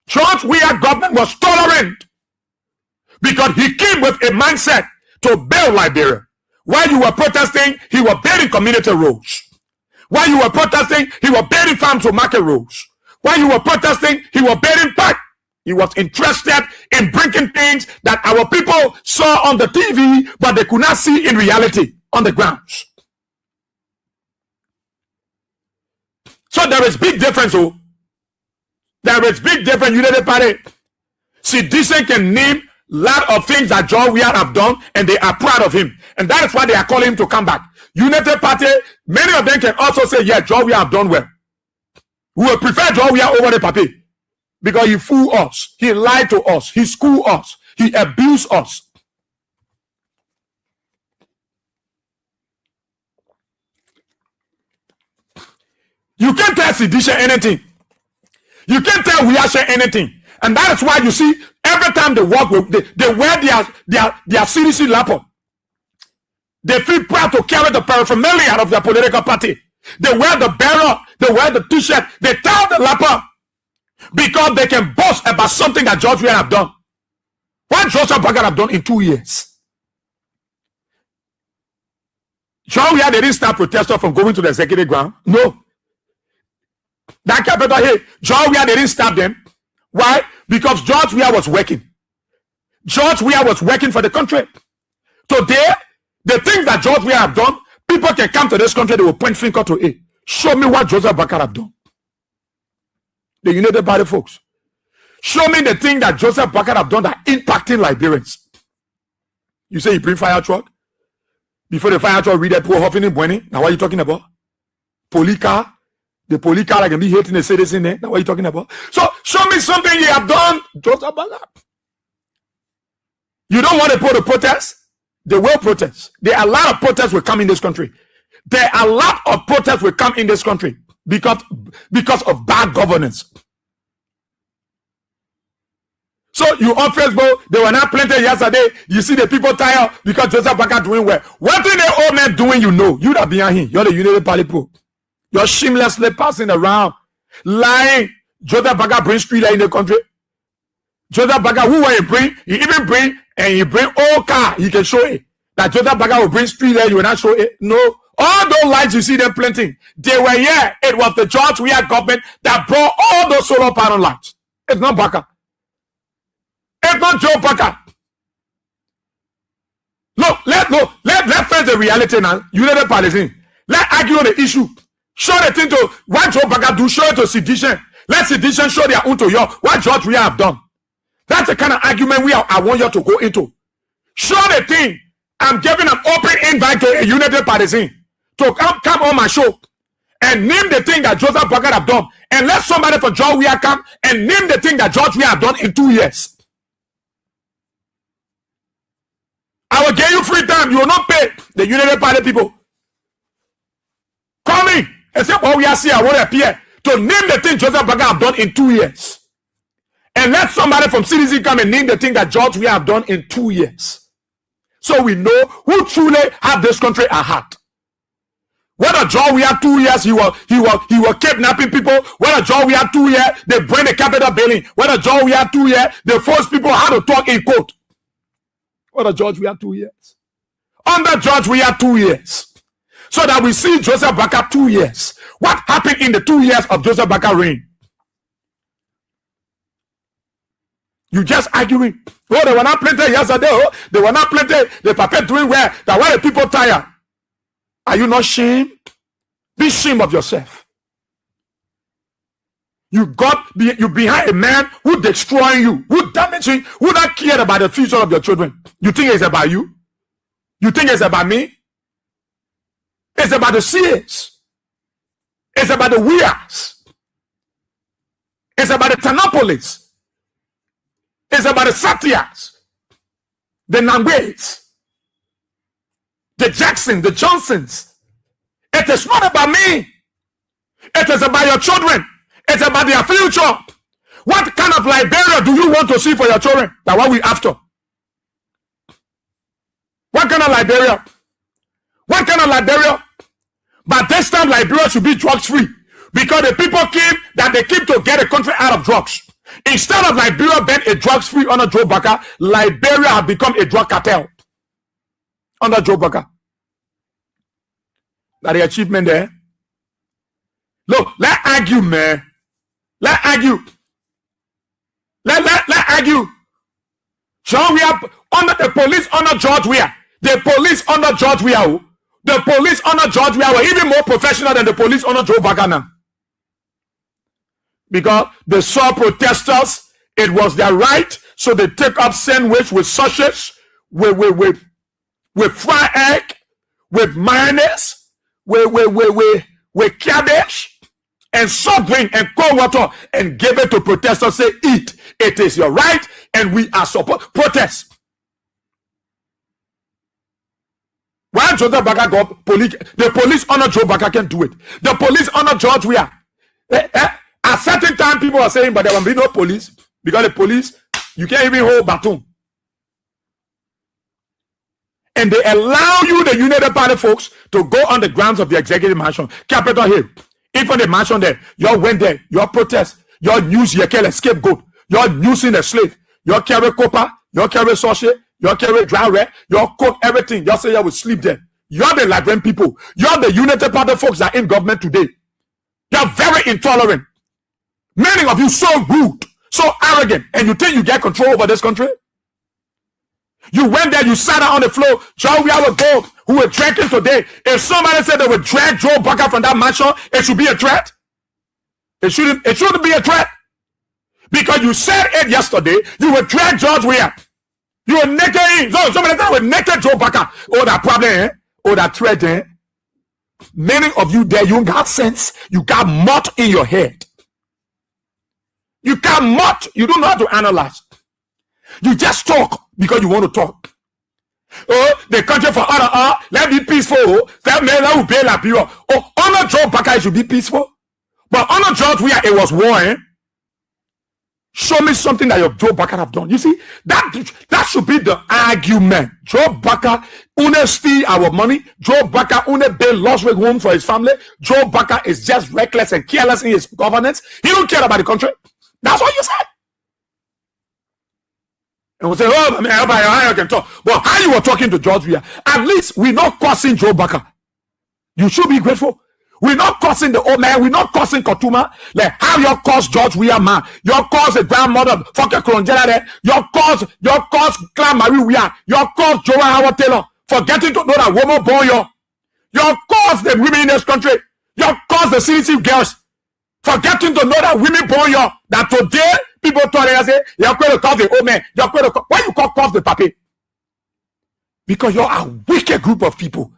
George Weah government was tolerant because he came with a mindset to build Liberia. While you were protesting, he was building community roads. While you were protesting, he was building farm to market roads. While you were protesting, he was building park. He was interested in bringing things that our people saw on the TV, but they could not see in reality on the grounds. So there is big difference. Oh, there is big difference. United Party. See, Decent can name a lot of things that George Weah have done, and they are proud of him, and that is why they are calling him to come back. United Party, many of them can also say, yeah, George Weah have done well. We will prefer George Weah over the Papi because he fooled us, he lied to us, he schooled us, he abused us. You can't tell Sidisha anything. You can't tell Weah anything. And that is why you see, every time they walk, they wear their CDC lapel. They feel proud to carry the paraphernalia of their political party. They wear the barrel, they wear the t-shirt, they tie the lapel because they can boast about something that George Weah have done. What Joseph Baka have done in 2 years? George Weah, they didn't stop protesters from going to the executive ground. No. That Capitol Hill, George Weah, they didn't stop them. Why? Because George Weah was working. George Weah was working for the country. Today, the things that George Weah have done, people can come to this country, they will point finger to it. Show me what Joseph Baka have done. The United Party folks. Show me the thing that Joseph Baka have done that impacting Liberians. You say you bring fire truck? Before the fire truck read that poor Huffing and Bueni. Now what are you talking about? Policar. The police car can be hating the citizen there. Now what are you talking about? So show me something you have done. Joseph Baka. You don't want to put a protest? They will protest. There are a lot of protests will come in this country. There are a lot of protests will come in this country because of bad governance. So you on Facebook, they were not planted yesterday. You see the people tired because Joseph Baka doing well. What thing the old man doing, you know? You that behind him. You're the United Party people. You're shamelessly passing around, lying. Joseph Baka bring street light in the country. Joseph Baka, who will he bring? He even bring, and he bring old car. He can show it. That Joseph Baka will bring street light, you will not show it. No. All those lights you see them planting, they were here. It was the George Weah government that brought all those solar panel lights. It's not Baka. It's not Joe Baka. Look, let's face the reality now. United Palestine. Let's argue on the issue. Show the thing to what Joe Baka do, show it to Sedition. Let Sedition show their own to you. What George Weah have done. That's the kind of argument I want you to go into. Show the thing. I'm giving an open invite to a United Partisan to come on my show and name the thing that Joseph Baka have done. And let somebody for George Weah come and name the thing that George Weah have done in 2 years. I will give you free time. You will not pay the United Party people. Call me and say, oh, we are here. I want to appear to name the thing Joseph Baka have done in 2 years. And let somebody from CDC come and name the thing that George Weah have done in 2 years. So we know who truly have this country at heart. Whether George Weah 2 years, he was kidnapping people. Whether George Weah 2 years, they bring the Capitol building. Whether George Weah 2 years, they force people how to talk in court. Whether George Weah 2 years. Under George Weah 2 years. So that we see Joseph Baka 2 years. What happened in the 2 years of Joseph Baka reign? You just arguing. Oh, they were not planted yesterday. Oh, they were not planted. The puppet doing where? That why the people tired. Are you not ashamed? Be ashamed of yourself. You behind a man who destroying you, who damaging, who not care about the future of your children. You think it's about you? You think it's about me? It's about the seers. It's about the Weas. It's about the Tanopolis. It's about the Satyas, the Nangways, the Jackson, the Johnsons. It is not about me. It is about your children. It's about their future. What kind of Liberia do you want to see for your children? That's what we after. What kind of Liberia? What kind of Liberia? But this time Liberia should be drugs free, because the people keep to get a country out of drugs. Instead of Liberia being a drugs free under Joe Baka, Liberia has become a drug cartel under Joe Baka. That the achievement there. Look, let's argue, man. Let's argue. Let's argue. John, we are under the police under George Weah. The police under George Weah. The police under George Weah were even more professional than the police under Joe Baka now. Because they saw protesters, it was their right, so they take up sandwich with sausage, with fried egg, with mayonnaise, with cabbage, and soft drink and cold water, and give it to protesters. Say, eat. It is your right, and we are support protest. Why Joe Baka got police? The police under Joe Baka can do it. The police under George Weah. At certain time, people are saying, but there will be no police, because the police, you can't even hold baton. And they allow you, the United Party folks, to go on the grounds of the executive mansion, Capitol Hill. Even the mansion there, you went there, you protest, you use your scapegoat, you're using the slave, you carry copper, you carry sausage, you carry dry red, you cook everything, you say you will sleep there. You're the Liberian people, you're the United Party folks that are in government today. You're very intolerant. Many of you so rude, so arrogant, and you think you get control over this country? You went there, you sat down on the floor. John, we have a gold who were drinking today. If somebody said they would drag Joe Baka from that mansion, it should be a threat. It shouldn't be a threat. Because you said it yesterday, you would drag George Weah. You were naked. So somebody said would naked Joe Baka. Oh, that problem, eh? Oh, that threat, eh? Many of you there, you got sense. You got mud in your head. You got mud. You don't know how to analyze. You just talk because you want to talk. Oh, the country for honor, let be peaceful. That man will be like you. Oh, honor Joe Baka should be peaceful. But honor George Weah, it was war, eh? Show me something that your Joe Baka have done. You see, that should be the argument. Joe Baka only steal our money. Joe Baka only build luxury home for his family. Joe Baka is just reckless and careless in his governance. He don't care about the country. That's what you said. And we say, oh, I can talk. But how you were talking to George Weah, at least we're not cursing Joe Baka. You should be grateful. We're not cursing the old man. We're not cursing Kotuma. Like how you curse George Weah, man. You curse the grandmother, fuck your Kolonjela there. You curse Clan Marie Weah. You curse Joanne Howard Taylor for getting to know that woman born you. You curse the women in this country. You curse the CDC girls for getting to know that women born you. That today, people told us, say, you're going to curse the old man. You're going to curse. Why you call curse the papi? Because you're a wicked group of people.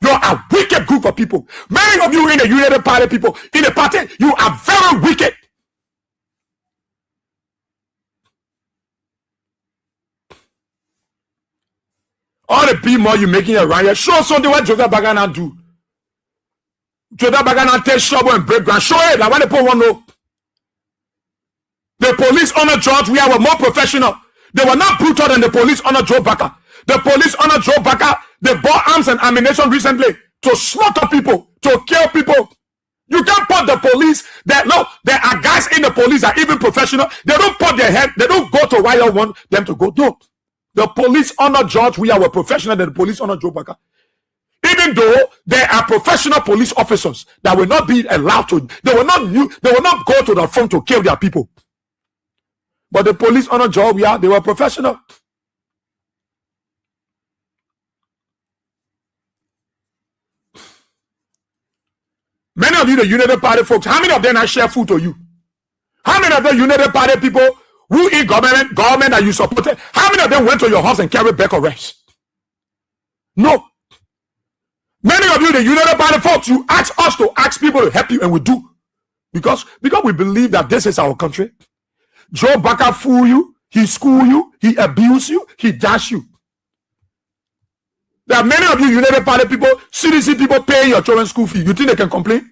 You're a wicked group of people. Many of you in the United Party people, in the party, you are very wicked. All the people you making around here, show something what Joseph Bagana do. Joseph Bagana take shovel and break ground. Show it. Like what the people want to know. The police under George Weah were more professional. They were not brutal than the police under Joe Baka. The police under Joe Baka, they bought arms and ammunition recently to slaughter people, to kill people. You can't put the police that no, there are guys in the police that are even professional. They don't put their head, they don't go to where you want them to go. No. The police under George Weah were professional than the police under Joe Baka. Even though there are professional police officers that will not be allowed to, they will not go to the front to kill their people. But the police on a job, yeah, they were professional. Many of you, the United Party folks, how many of them I share food to you? How many of the United Party people who eat government that you supported, how many of them went to your house and carried back arrest? No. Many of you, the United Party folks, you ask us to ask people to help you, and we do. Because we believe that this is our country. Joe Baka fool you, he school you, he abuse you, he dash you. There are many of you United Party people, CDC people paying your children's school fee. You think they can complain?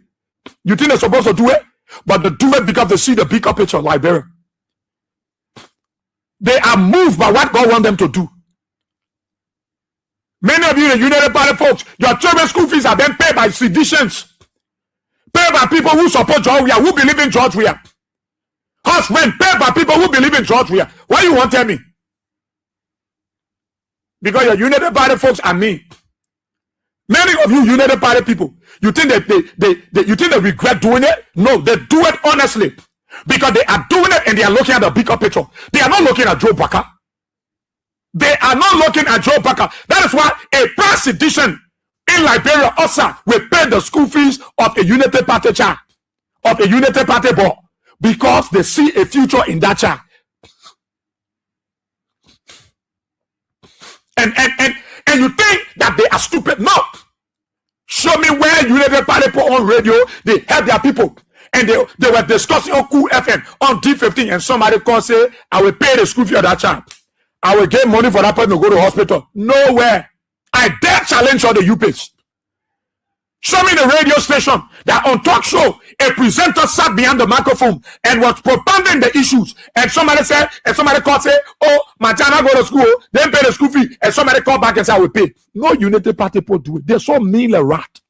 You think they're supposed to do it? But they do it because they see the bigger picture, Liberia. They are moved by what God wants them to do. Many of you, the United Party folks, your children's school fees are being paid by seditionists. Paid by people who support George Weah, who believe in George Weah. Husband, paid by people who believe in George Weah. Why you want to tell me? Because your United Party folks are me. Many of you United Party people, you think they regret doing it? No, they do it honestly. Because they are doing it and they are looking at the bigger picture. They are not looking at Joe Baka. They are not looking at Joe Baka. That is why a price edition in Liberia also will pay the school fees of a United Party child, of a United Party boy, because they see a future in that child. And you think that they are stupid? No. Show me where United Party put on radio, they help their people. And they were discussing on Cool FM on D15, and somebody called say, I will pay the school fee of that child. I will get money for that person to go to hospital. Nowhere. I dare challenge all the UPs. Show me the radio station that on talk show, a presenter sat behind the microphone and was propounding the issues. And somebody said, and somebody called say, oh, my child go to school, then pay the school fee. And somebody called back and said, I will pay. No United Party people do it. They're so mean like rat.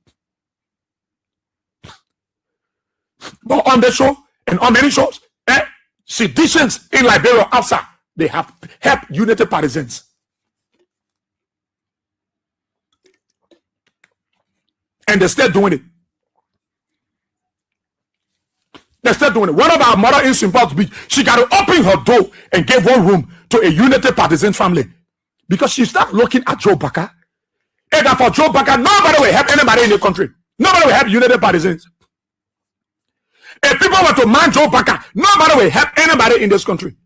But on the show and on many shows, seditions in Liberia outside, they have helped United Partisans. And they're still doing it. They're still doing it. One of our mother in St. Paul's Beach, she got to open her door and give one room to a United Partisan family. Because she started looking at Joe Baka. And that for Joe Baka, nobody will help anybody in the country. Nobody will help United Partisans. If people were to man Joe Baka, nobody will help anybody in this country.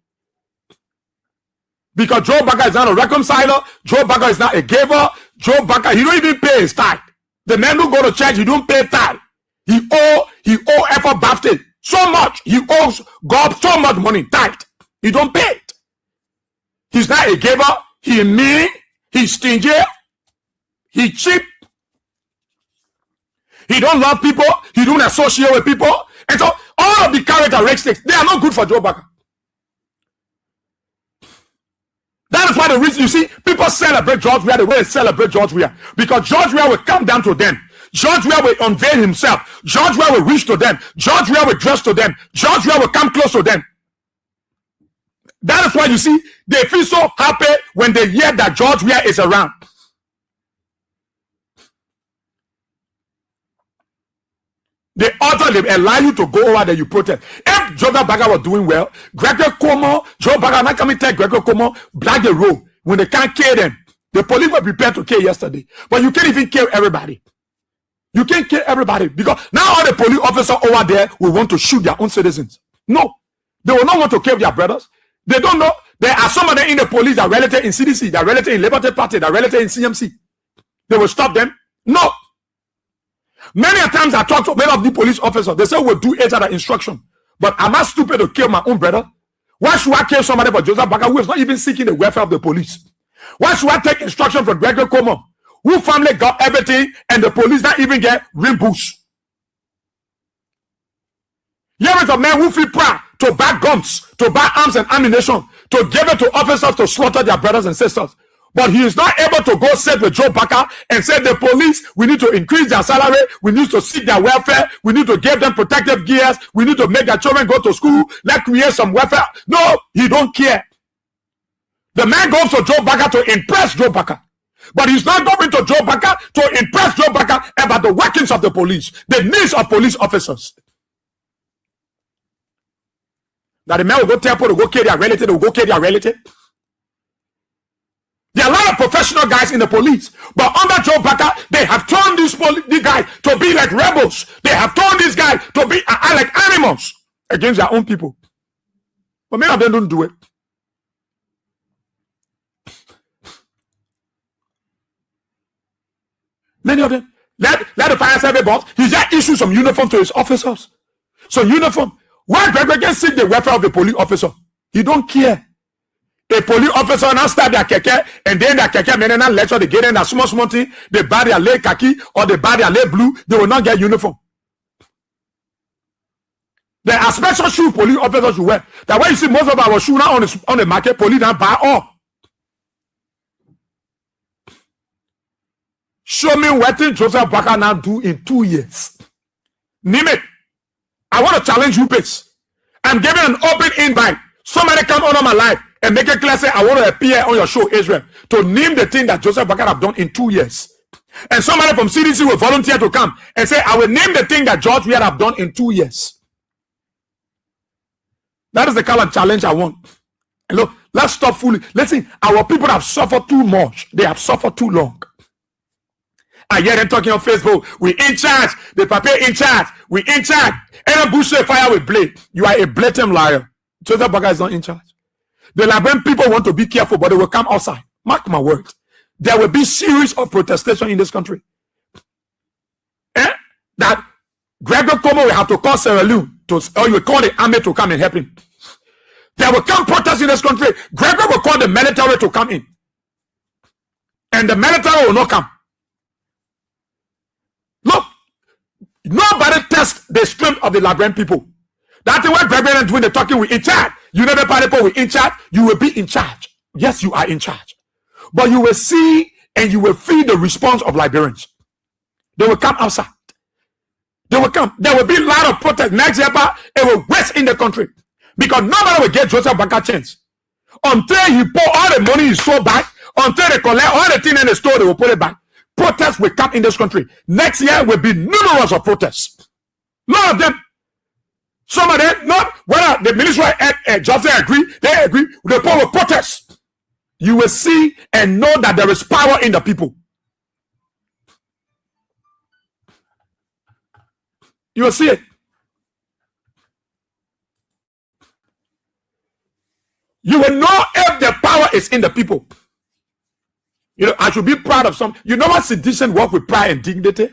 Because Joe Baka is not a reconciler. Joe Baka is not a giver. Joe Baka, he don't even pay his tithe. The men who go to church, he don't pay tithe. He owe effort Baptist so much. He owes God so much money, tithe. He don't pay it. He's not a giver. He mean. He's stingy. He cheap. He don't love people. He don't associate with people. And so all of the characteristics, they are not good for Joe Baka. That is why the reason you see people celebrate George Weah the way they celebrate George Weah. Because George Weah will come down to them. George Weah will unveil himself. George Weah will reach to them. George Weah will dress to them. George Weah will come close to them. That is why you see they feel so happy when they hear that George Weah is around. They utterly allow you to go over there, you protest. If Joe Baka was doing well, Gregory Como, Joe Baka, not coming to tell Gregory Como, black the road when they can't kill them. The police were prepared to kill yesterday. But you can't even kill everybody. You can't kill everybody because now all the police officers over there will want to shoot their own citizens. No, they will not want to kill their brothers. They don't know. There are some of them in the police that are relative in CDC, that are relative in Liberty Party, that are relative in CMC. They will stop them. No. Many times I talk to many of the police officers. They say we'll do it at instruction. But am I stupid to kill my own brother? Why should I kill somebody for Joseph Baka who is not even seeking the welfare of the police? Why should I take instruction from Gregory Como, who family got everything and the police not even get reimbursed? Here is a man who feel proud to buy guns, to buy arms and ammunition, to give it to officers to slaughter their brothers and sisters. But he is not able to go sit with Joe Baka and say the police, we need to increase their salary, we need to seek their welfare, we need to give them protective gears, we need to make their children go to school, let's create some welfare. No, he don't care. The man goes to Joe Baka to impress Joe Baka. But he's not going to Joe Baka to impress Joe Baka about the workings of the police, the needs of police officers. That the men will go temple to go kill their relative, they will go kill their relative. There are a lot of professional guys in the police, but under Joe Baka, they have turned these guys to be like rebels. They have turned these guys to be like animals against their own people. But many of them don't do it. Many of them. Let the fire service boss, he just issued some uniform to his officers. So uniform. Why Gregory can seek the welfare of the police officer? He don't care. A police officer now start their keke, and then their keke men now lecture they get in a small thing, they buy their lay khaki or they buy their lay blue, they will not get uniform. There are special shoe police officers you wear. That why you see most of our shoes now on the market, police now buy all. Show me what Joseph Baka now do in 2 years. Name it. I want to challenge you, please. I'm giving an open invite. Somebody come on my life and make it clear, say, I want to appear on your show, Israel, to name the thing that Joseph Baka have done in 2 years. And somebody from CDC will volunteer to come and say, I will name the thing that George Weah have done in 2 years. That is the kind of challenge I want. And look, let's stop fooling. Listen, our people have suffered too much. They have suffered too long. I hear them talking on Facebook. We in charge. The papa in charge. We in charge. And Bush fire with blade. You are a blatant liar. Joseph Baka is not in charge. The Liberian people want to be careful, but they will come outside. Mark my word. There will be series of protestation in this country. That Gregor Como will have to call Sierra Leone or you will call the army to come and help him. There will come protests in this country. Gregor will call the military to come in. And the military will not come. Look, nobody tests the strength of the Liberian people. That's why Gregor is doing the talking. We in charge. You never party people. We in charge. You will be in charge. Yes, you are in charge. But you will see and you will feel the response of Liberians. They will come outside. They will come. There will be a lot of protests next year, but it will waste in the country. Because nobody will get Joseph Baka chance. Until he pour all the money he stole back, until they collect all the things in the store, they will put it back. Protests will come in this country. Next year will be numerous of protests. None of them. Some of them, not whether the ministry jobs they agree, the people will protest. You will see and know that there is power in the people. You will see it. You will know if the power is in the people. You know, I should be proud of some. You know what sedition work with pride and dignity?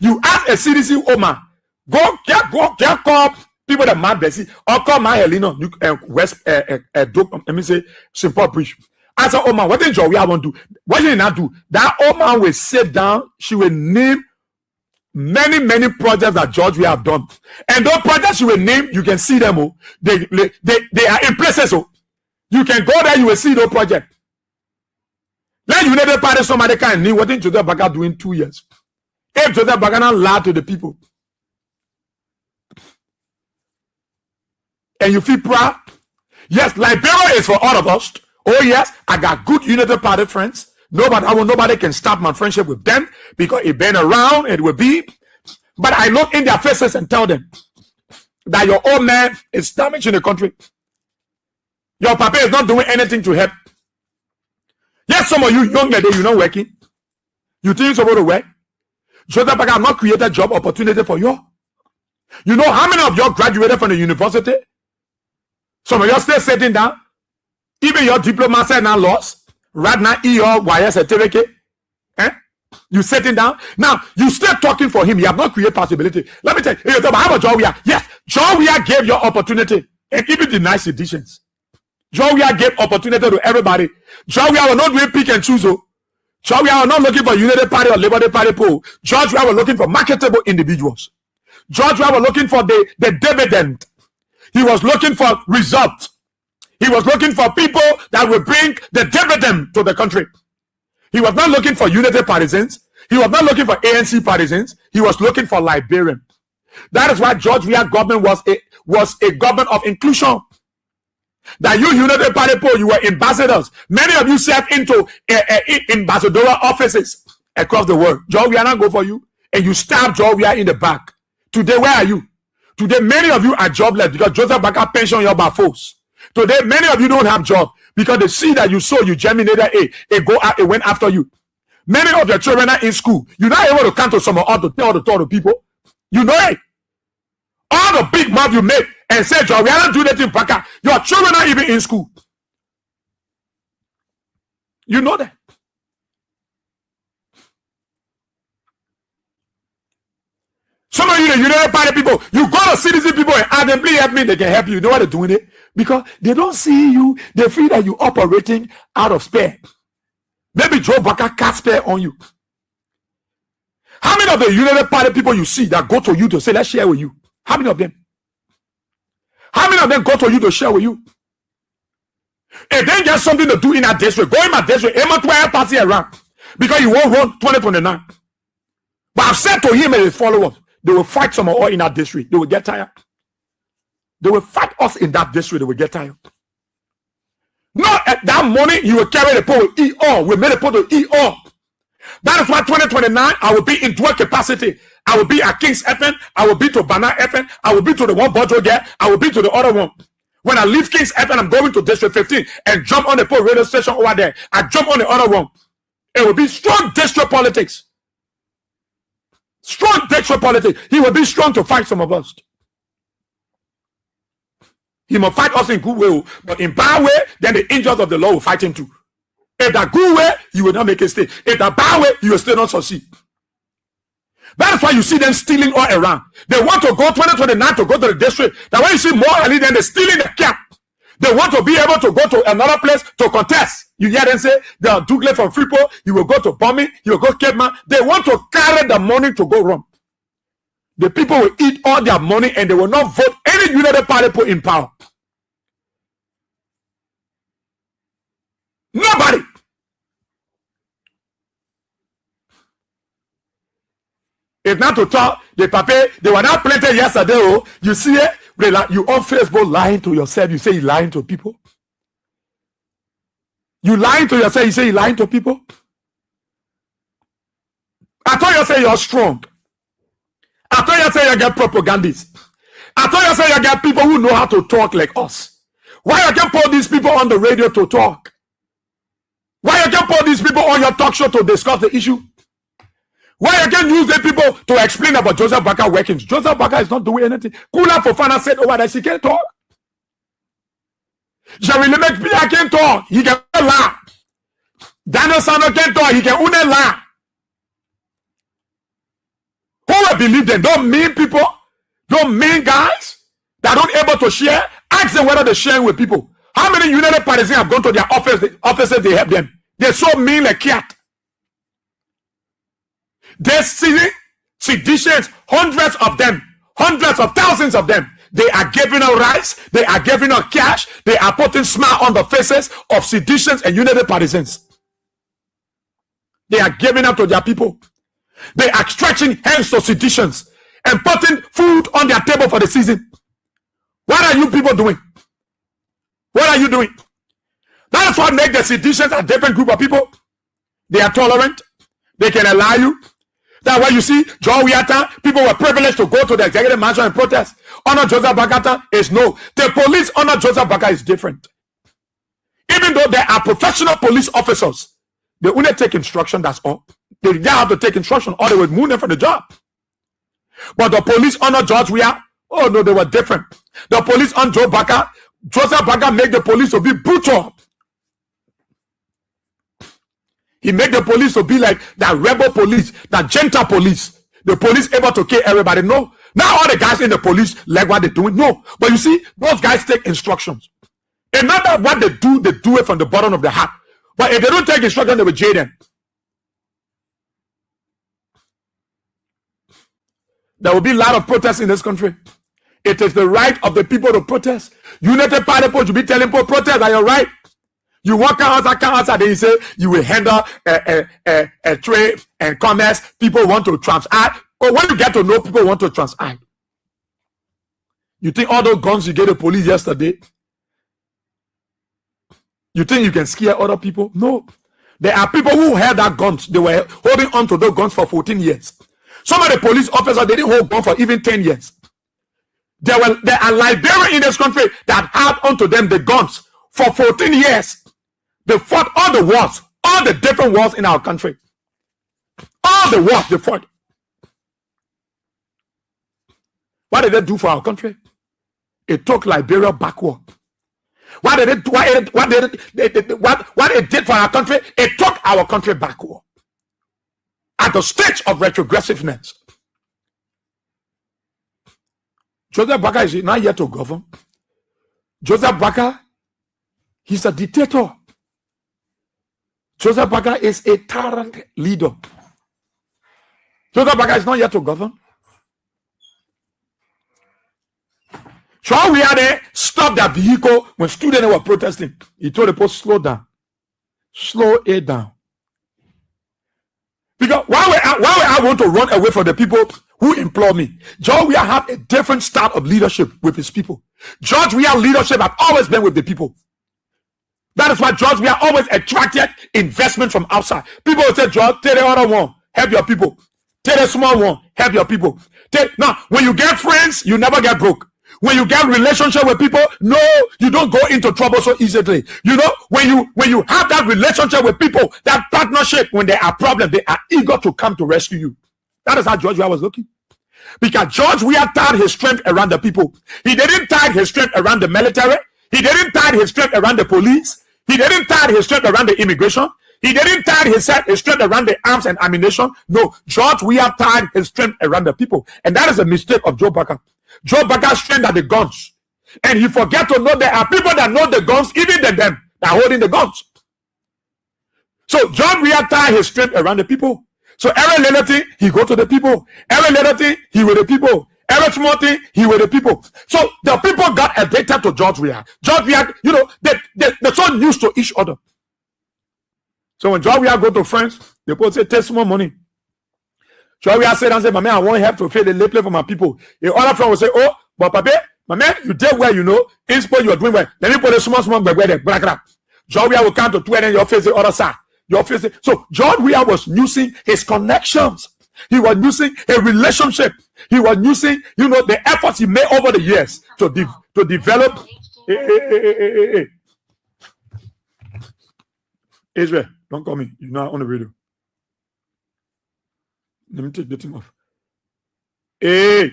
You ask a CDC woman, go call people that mad Bessie or call my Helena West let me say simple preach. Ask her, oh man, what did Joe we want to do? What did he not do? That old man will sit down, she will name many projects that George we have done. And those projects she will name, you can see them. Oh, they are in places. Oh, you can go there, you will see those projects. Then you never party somebody can name what did Joseph Baka do in 2 years? If Joseph Baka now lied to the people. And you feel proud? Yes, Liberia is for all of us. Oh yes, I got good United Party friends. Nobody can stop my friendship with them because it been around, it will be. But I look in their faces and tell them that your old man is damaging the country. Your papa is not doing anything to help. Yes, some of you younger than you're not working. You think you're supposed to work? Joseph Baka have not created job opportunity for you. You know how many of you graduated from the university? Some of you still sitting down. Even your diploma said now lost. Right now, your YS certificate. You sitting down. Now, you still talking for him. You have not created possibility. Let me tell you, how about John Weah? Yes, John Weah gave your opportunity. And even the nice editions. John Weah gave opportunity to everybody. John Weah was not doing pick and choose. John Weah was not looking for United Party or Labour Party poll. George Weah was looking for marketable individuals. George Weah was looking for the dividend. He was looking for results. He was looking for people that will bring the dividend to the country. He was not looking for Unity partisans. He was not looking for ANC partisans. He was looking for Liberian. That is why George Weah government was a government of inclusion. That you Unity Party people, you were ambassadors. Many of you served into ambassadorial offices across the world. George Weah not go for you, and you stabbed George Weah in the back. Today, where are you? Today, many of you are jobless because Joseph Baka pension your by force. Today, many of you don't have job because the seed that you sow, you germinated it went after you. Many of your children are in school. You're not able to come to someone or to tell the people. You know it. All the big mouth you make and say, we are not doing that in Baka. Your children are even in school. You know that. Some of you, the United Party people, you go to citizen people and ask them, please help me, they can help you. You know why they're doing it? Because they don't see you, they feel that you're operating out of spare. Maybe Joe Baka cast spare on you. How many of the United Party people you see that go to you to say, let's share with you? How many of them? How many of them go to you to share with you? If they get something to do in that district, go in my district, aim at 12 party around. Because you won't run 2029. But I've said to him and his followers, they will fight some more in that district. They will get tired. They will fight us in that district. They will get tired. No, at that morning, you will carry the pole, eat all. We made the pole to eat all. That is why 2029, I will be in dual capacity. I will be at King's FM. I will be to Banana FM. I will be to the one Bojo there. I will be to the other one. When I leave King's FM, I'm going to District 15 and jump on the pole radio station over there. I jump on the other one. It will be strong district politics. Strong district politics. He will be strong to fight some of us. He must fight us in good way, but in bad way, then the angels of the Lord will fight him too. If that good way, you will not make a stay. If that bad way, you will still not succeed. That is why you see them stealing all around. They want to go 2029 to go to the district. That when you see more early, then they're stealing the cap. They want to be able to go to another place to contest. You hear them say, they are Douglas from Freeport, you will go to Bombing, you will go Cape Man. They want to carry the money to go wrong. The people will eat all their money and they will not vote any United Party put in power. Nobody. If not to talk, the paper, they were not planted yesterday. Oh, you see it? You on Facebook lying to yourself. You say you're lying to people. You lying to yourself. You say you're lying to people. I thought you say you're strong. I thought you say you get propagandists. I thought you say you get people who know how to talk like us. Why you can put these people on the radio to talk? Why you can put these people on your talk show to discuss the issue? Why you can use the people to explain about Joseph Baka workings? Joseph Baka is not doing anything. Kula Fofana said over there, she can't talk. Jerry Lemek I can't talk. He can lie. Daniel Sano can't talk. He can only lie. Who will believe them? Don't mean people. Don't mean guys that don't able to share. Ask them whether they're sharing with people. How many United Parties have gone to their offices? They help them. They're so mean like cat. They're stealing seditions, hundreds of them, hundreds of thousands of them. They are giving out rice, they are giving out cash, they are putting smile on the faces of seditions and United Partisans. They are giving out to their people. They are stretching hands to seditions and putting food on their table for the season. What are you people doing? What are you doing? That's what makes the seditions a different group of people. They are tolerant. They can allow you. That's why you see John Wiata, people were privileged to go to the executive mansion and protest. Honor Joseph Bakata is no. The police honor Joseph Baka is different. Even though there are professional police officers, they only take instruction, that's all. They didn't have to take instruction or they would move them for the job. But the police honor George Weah, oh no, they were different. The police on Joe Baka, Joseph Baka made the police to be brutal. He made the police to be like that rebel police, that gentle police. The police able to kill everybody. No. Now all the guys in the police like what they're doing. No. But you see, those guys take instructions. And not that what they do it from the bottom of the heart. But if they don't take instruction, they will jail them. There will be a lot of protests in this country. It is the right of the people to protest. United Party people should be telling people protest are your right. You walk outside, then you say you will handle trade and commerce. People want to transact. But when you get to know people want to transact, you think all those guns you gave the police yesterday, you think you can scare other people? No. There are people who held that guns. They were holding on to those guns for 14 years. Some of the police officers, they didn't hold guns for even 10 years. There are Liberians in this country that had unto them the guns for 14 years. They fought all the wars, all the different wars in our country. All the wars they fought. What did they do for our country? It took Liberia backward. What it did for our country? It took our country backward. At the stage of retrogressiveness. Joseph Baka is not yet to govern. Joseph Baka, he's a dictator. Joseph Baka is a tyrant leader. Joseph Baka is not yet to govern. So we had to stop that vehicle when students were protesting. He told the post, slow down. Slow it down. Because why would I want to run away from the people who implore me? George Weah have a different style of leadership with his people. George Weah leadership have always been with the people. That is why George Weah always attracted investment from outside. People will say, George, take the other one, help your people. Take the small one, help your people. Now, when you get friends, you never get broke. When you get relationship with people, no, you don't go into trouble so easily. You know, when you have that relationship with people, that partnership, when there are problems, they are eager to come to rescue you. That is how George Weah was looking. Because George Weah tied his strength around the people. He didn't tie his strength around the military. He didn't tie his strength around the police. He didn't tie his strength around the immigration. He didn't tie his strength around the arms and ammunition. No, George Weah tied his strength around the people. And that is a mistake of Joe Baka. Joe Baka's strength are the guns. And you forget to know there are people that know the guns, even than them, that are holding the guns. So John Weah tied his strength around the people. So every little thing, he go to the people. Every little thing, he with the people. Every small thing, he with the people. So the people got addicted to George Weah. George Weah, you know, they're so used to each other. So when George Weah go to France, they both say, take some more money. George Weah said, my man, I want help to pay the lay play for my people. The other friend will say, oh, but Papa, my man, you did well, you know. In sport, you are doing well. Let me put a small back there. George Weah will come to 2 and then your face the other side. Your face. So George Weah was using his connections. He was using a relationship. He was using, you know, the efforts he made over the years to develop. Hey. Israel, don't call me. You're not on the radio. Let me take the thing off. Hey.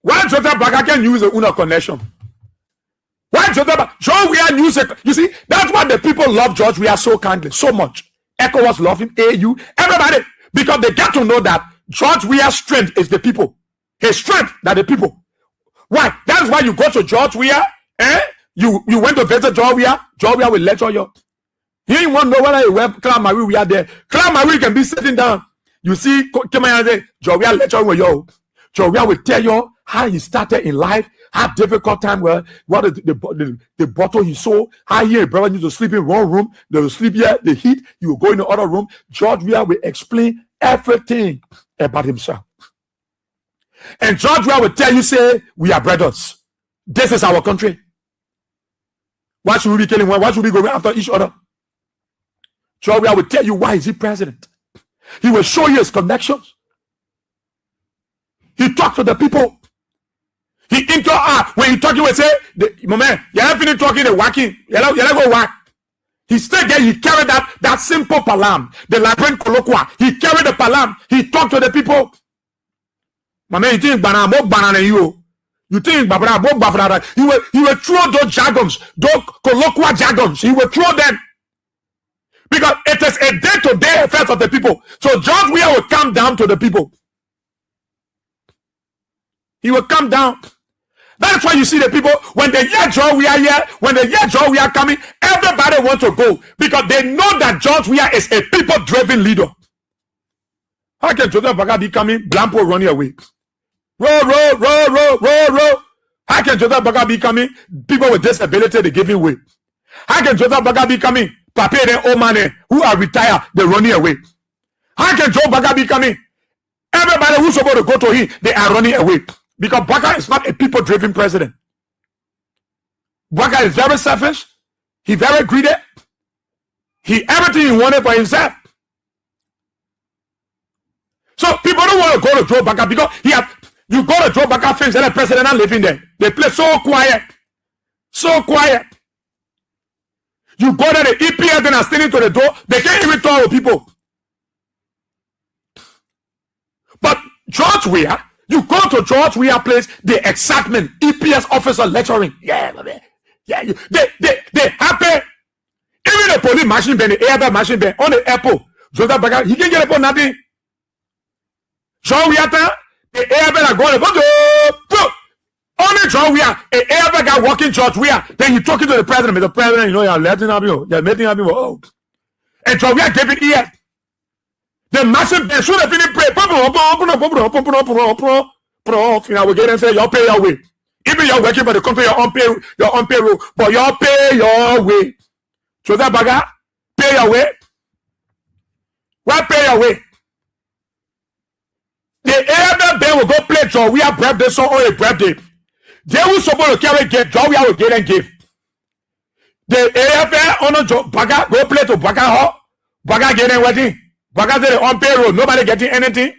Why Joseph Baka can use a Una connection? Why Joseph Baka? George Weah use it. You see, that's why the people love George Weah so kindly, so much. ECOWAS love him, AU, everybody. Because they get to know that George Weah's strength is the people. His strength that the people. Why? That's why you go to George Weah, You went to visit George Weah will lecture you. He didn't want to know whether you went Clan Marie, we are there. Clan Marie can be sitting down. You see, come and say, George Weah lecture with you. George Weah will tell you how he started in life, how difficult time were, what the bottle he sold, how he and brother used to sleep in one room, they will sleep here, the heat, you will go in the other room. George Weah will explain everything about himself. And George Weah will tell you, say, we are brothers. This is our country. Why should we be killing one? Why should we go after each other? George Weah will tell you why is he president. He will show you his connections. He talked to the people. He interact. When he talk, he will say, my man, you have been talking and walking. You let go walk. He stayed there. He carried that simple palam, the Liberian colloquia. He carried the palam. He talked to the people. My man, you think banana more banana than you? You think Babara, he will throw those jargons, those colloquial jargons. He will throw them. Because it is a day-to-day affairs of the people. So George Weah will come down to the people. He will come down. That's why you see the people, when they hear George Weah here, when they hear George Weah coming, everybody wants to go. Because they know that George Weah is a people-driven leader. How can Joseph Baka be coming, Blampo running away? Row. How can Joseph Baka be coming? People with disability, they giving way. How can Joseph Baka be coming? Papa and old man who are retired, they're running away. How can Joe Baka be coming? Everybody who's supposed to go to him, they are running away. Because Baka is not a people-driven president. Baka is very selfish. He very greedy. Everything he wanted for himself. So people don't want to go to Joe Baka because You go to Joe Baka face and the president not living there. They play so quiet. So quiet. You go there, the EPS then are standing to the door. They can't even talk to people. But George Weah, you go to George Weah place, the excitement, EPS officer lecturing. Yeah, man. Yeah, they happy. Even the police machine ben, the airbag machine ben on the airport. Joseph Baga, he can't get upon nothing. John Weah, the airbag are going. Only John Weah, the airbag guy walking George Weah. Then you talking to the president. The president, you know, you're letting up you. You're letting up you. Oh. And John Weah gave it ear. The massive ben should have been pray. You know, we get and say, y'all pay your way. Even you're working for the company, your own payroll, but y'all pay your way. So that Baga, pay your way. Why pay your way? The airbag ben will go play John Weah birthday song on a birthday. They will supposed to carry gift. John Weah will get and give. The AFL on a Baga go play to Baga Hall. Baga getting wedding. Baga say on payroll. Nobody getting anything.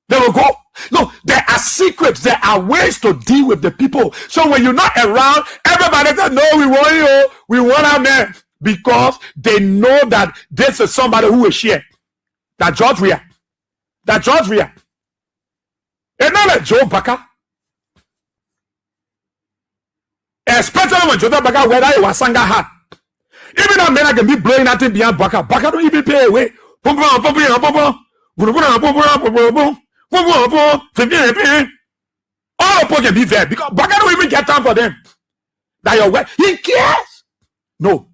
They will go. No, there are secrets. There are ways to deal with the people. So when you're not around, everybody says, no, we want you. We want our man. Because they know that this is somebody who will share. That George Weah. That George Weah. And not like Joe Baka. Especially when Joseph Baka whether it was Sanga hat. Even a man can be blowing nothing beyond Baka. Baka don't even pay away. All people can be there because Baka don't even get time for them. That your way, he cares. No.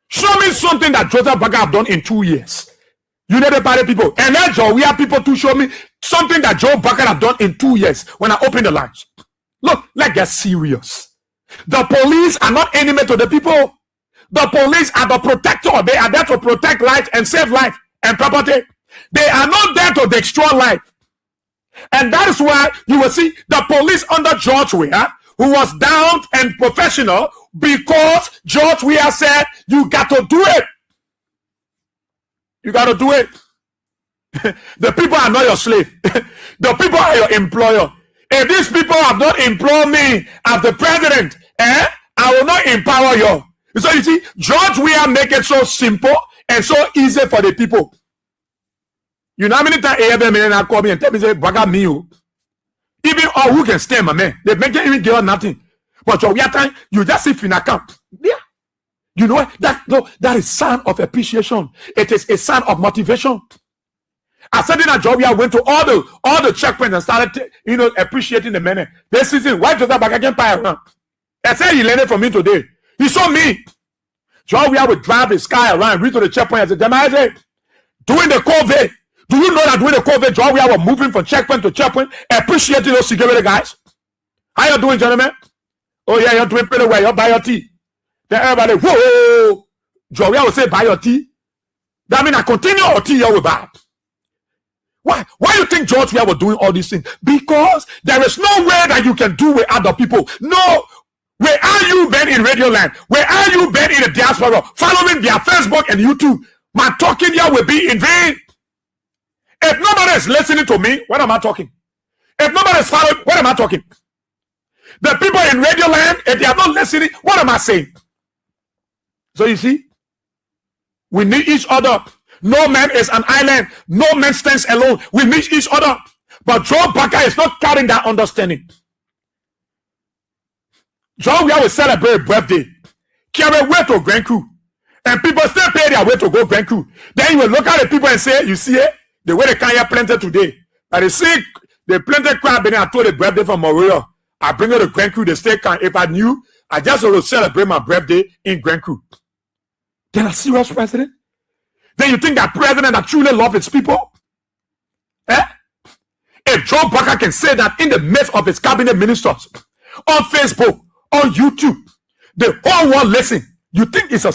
Show me something that Joseph Baka have done in 2 years. You know the party people. And then Joe, we have people to show me something that Joe Baka have done in 2 years when I open the lines. Look, let's get serious. The police are not enemy to the people. The police are the protector. They are there to protect life and save life and property. They are not there to destroy life. And that is why you will see the police under George Weah, who was down and professional, because George Weah said, you got to do it. You got to do it. The people are not your slave. The people are your employer. If these people have not employed me as the president, I will not empower you. So you see, George Weah make it so simple and so easy for the people. You know how many times AFM call me and tell me, say, Baga me you. Even all who can stand, my man, they make even give us nothing. But your time, you just sit in account. Yeah. You know what? That is sign of appreciation. It is a sign of motivation. I said that George Weah went to all the checkpoints and started, appreciating the men. This season, why does that Baga get pie around? I said he learned it from me today. He saw me. George Weah would drive his car around, reach to the checkpoint and say, Jamaje, doing the COVID. Do you know that during the COVID, George Weah were moving from checkpoint to checkpoint, appreciating those security guys? How you doing, gentlemen? Oh yeah, you're doing pretty well. You buy your tea. Then everybody, whoa! George Weah will say, buy your tea. That means I continue or tea you will buy. Why you think George Weah was doing all these things? Because there is no way that you can do with other people. No. Where are you been in Radio Land? Where are you been in the diaspora? Following their Facebook and YouTube. My talking here will be in vain. If nobody is listening to me, what am I talking? If nobody is following, what am I talking? The people in Radio Land, if they are not listening, what am I saying? So you see, we need each other. No man is an island. No man stands alone. We need each other. But Joe Baka is not carrying that understanding. Joe Weah will celebrate birthday, carry way to Grand Crew, and people still pay their way to go Grand Crew. Then you will look at the people and say, you see it? The way they can't get planted today. But they see they planted crab and I told the birthday from Maria. I bring her to Grand Crew, they stay calm. If I knew, I just want to celebrate my birthday in Grand Crew. Then a serious president? Then you think that president that truly loves his people? If Joe Baka can say that in the midst of his cabinet ministers, on Facebook, on YouTube, the whole world listen. You think it's a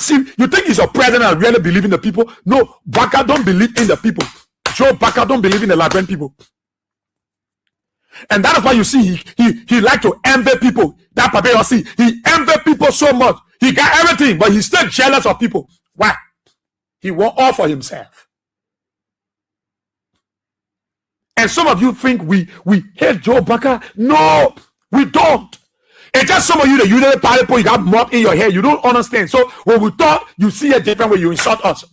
president that really believe in the people? No, Baka don't believe in the people. Joe Baka don't believe in the Liberian people. And that is why you see he like to envy people. That Papa you see, he envy people so much. He got everything, but he's still jealous of people. Why? He want all for himself. And some of you think we hate Joe Baka. No, we don't. It's just some of you, the Unity Party people, you got mud in your hair. You don't understand. So when we talk, you see a different way. You insult us.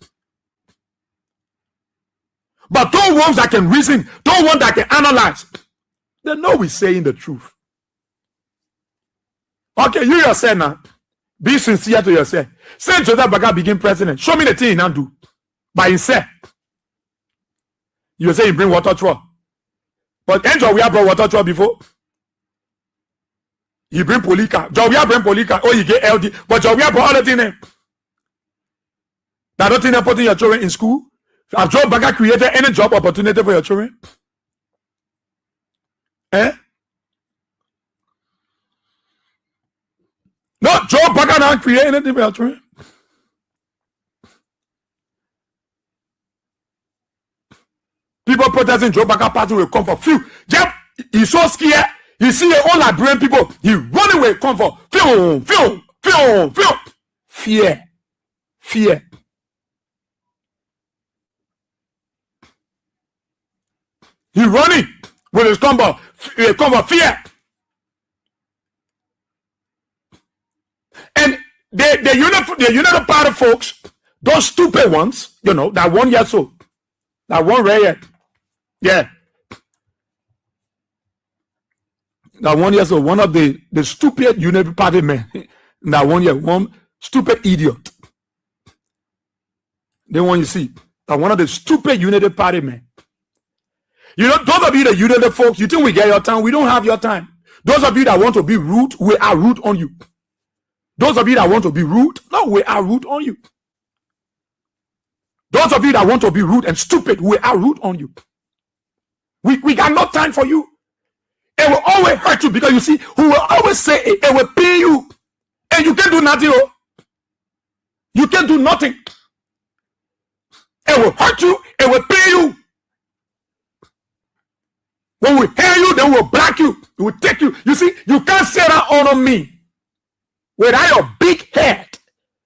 But those ones that can reason, those ones that can analyze, they know we're saying the truth. Okay, you yourself now, be sincere to yourself. Say Joseph Baka became president. Show me the thing he now do by himself. You say he bring water truck. But Angel, we have brought water truck before. He bring Polika. Jovia bring Polika. Oh, you get LD. But Jovia brought other things. That don't think they're putting your children in school. Have Joe Baka created any job opportunity for your children? Eh? No, Joe Baka not create anything for your children. People protesting Joe Baka party will come for few. Yep, he's so scared. He see all Liberian people. He run away, come for few. Fear. He running with his combo. Fear. And the United Party folks, those stupid ones, you know, that 1 year old, that one red, yeah, that 1 year old, one of the stupid United Party men, that 1 year, one stupid idiot. The one you see, that one of the stupid United Party men. You know, those of you the United folks, you think we get your time? We don't have your time. Those of you that want to be rude, we are rude on you. Those of you that want to be rude, no, we are rude on you. Those of you that want to be rude and stupid, we are rude on you. We got no time for you. It will always hurt you because you see, who will always say it will pay you. And you can't do nothing. Oh. You can't do nothing. It will hurt you, it will pay you. When we hear you, then we'll black you. We will take you. You see, you can't say that on me. Without your big head,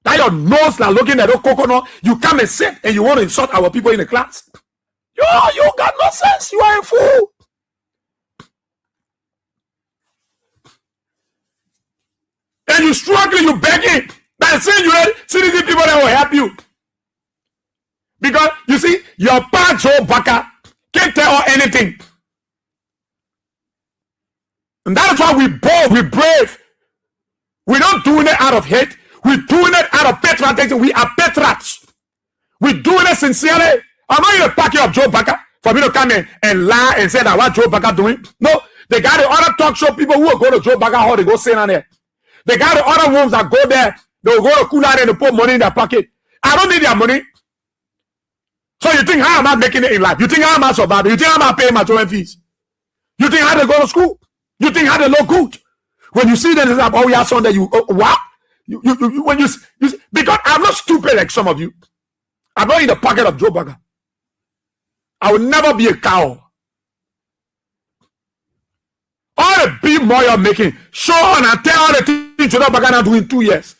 that your nose like looking at a coconut, you come and sit and you want to insult our people in the class. You got no sense. You are a fool. And you struggling, you begging. That's saying you had citizen people that will help you. Because you see, your pa Joe Baka can't tell anything. And that's why we bold, we brave. We're not doing it out of hate. We're doing it out of patriotism. We are patriots. We're doing it sincerely. I'm not in a packet of Joe Baka for me to come in and lie and say that what Joe Baka doing. No, they got the other talk show people who will go to Joe Baka hall, they go sit on there. They got the other ones that go there, they'll go to cool out and they put money in their pocket. I don't need their money. So you think how am I making it in life? You think how am I surviving? You think how am I paying my tuition fees? You think how they go to school? You think how they look good? When you see them, it's like, oh yeah, Sunday, you what? You when you because I'm not stupid like some of you. I'm not in the pocket of Joe Baka. I will never be a cow. All the big more you're making, show on and tell all the things Joe Baka now doing 2 years.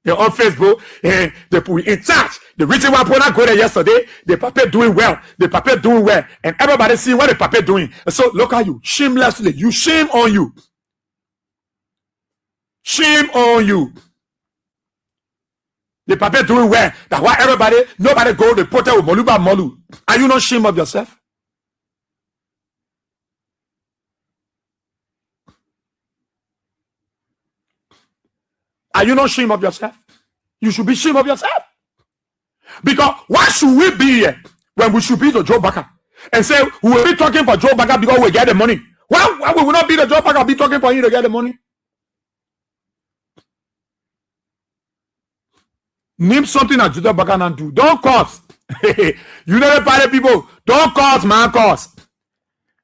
They're on Facebook and they put in charge. The reason why I go there yesterday, the puppet doing well. The puppet doing well. And everybody see what the puppet doing. So look at you, shamelessly. You shame on you. Shame on you. The puppet doing well. That's why nobody go to protest with Moluba Molu. Are you not ashamed of yourself? Are you not ashamed of yourself? You should be ashamed of yourself. Because why should we be here when we should be to Joe Baka and say we will be talking for Joe Baka because we get the money? Why we will not be the Joe Baka be talking for you to get the money? Name something that Joe Baka can do. Don't cause. You know the party people. Don't cause man cause.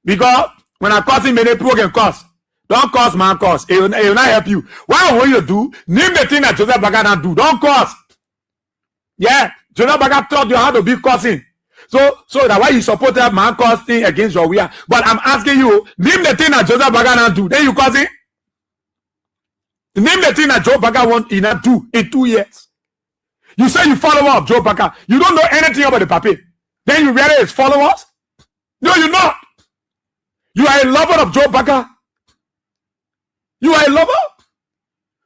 Because when I cause him, many people can cause. Don't cause man cause. It will not help you. What I want you to do, name the thing that Joseph Baka can do. Don't cause. Yeah, Joseph Baka taught you how to be causing. So that why you support that man cause thing against your way. But I'm asking you, name the thing that Joseph Baka can do. Then you causing. Name the thing that Joe Baka want in that do in 2 years. You say you follower of Joe Baka. You don't know anything about the puppet. Then you realize his followers. No, you're not. You are a lover of Joe Baga. You are a lover.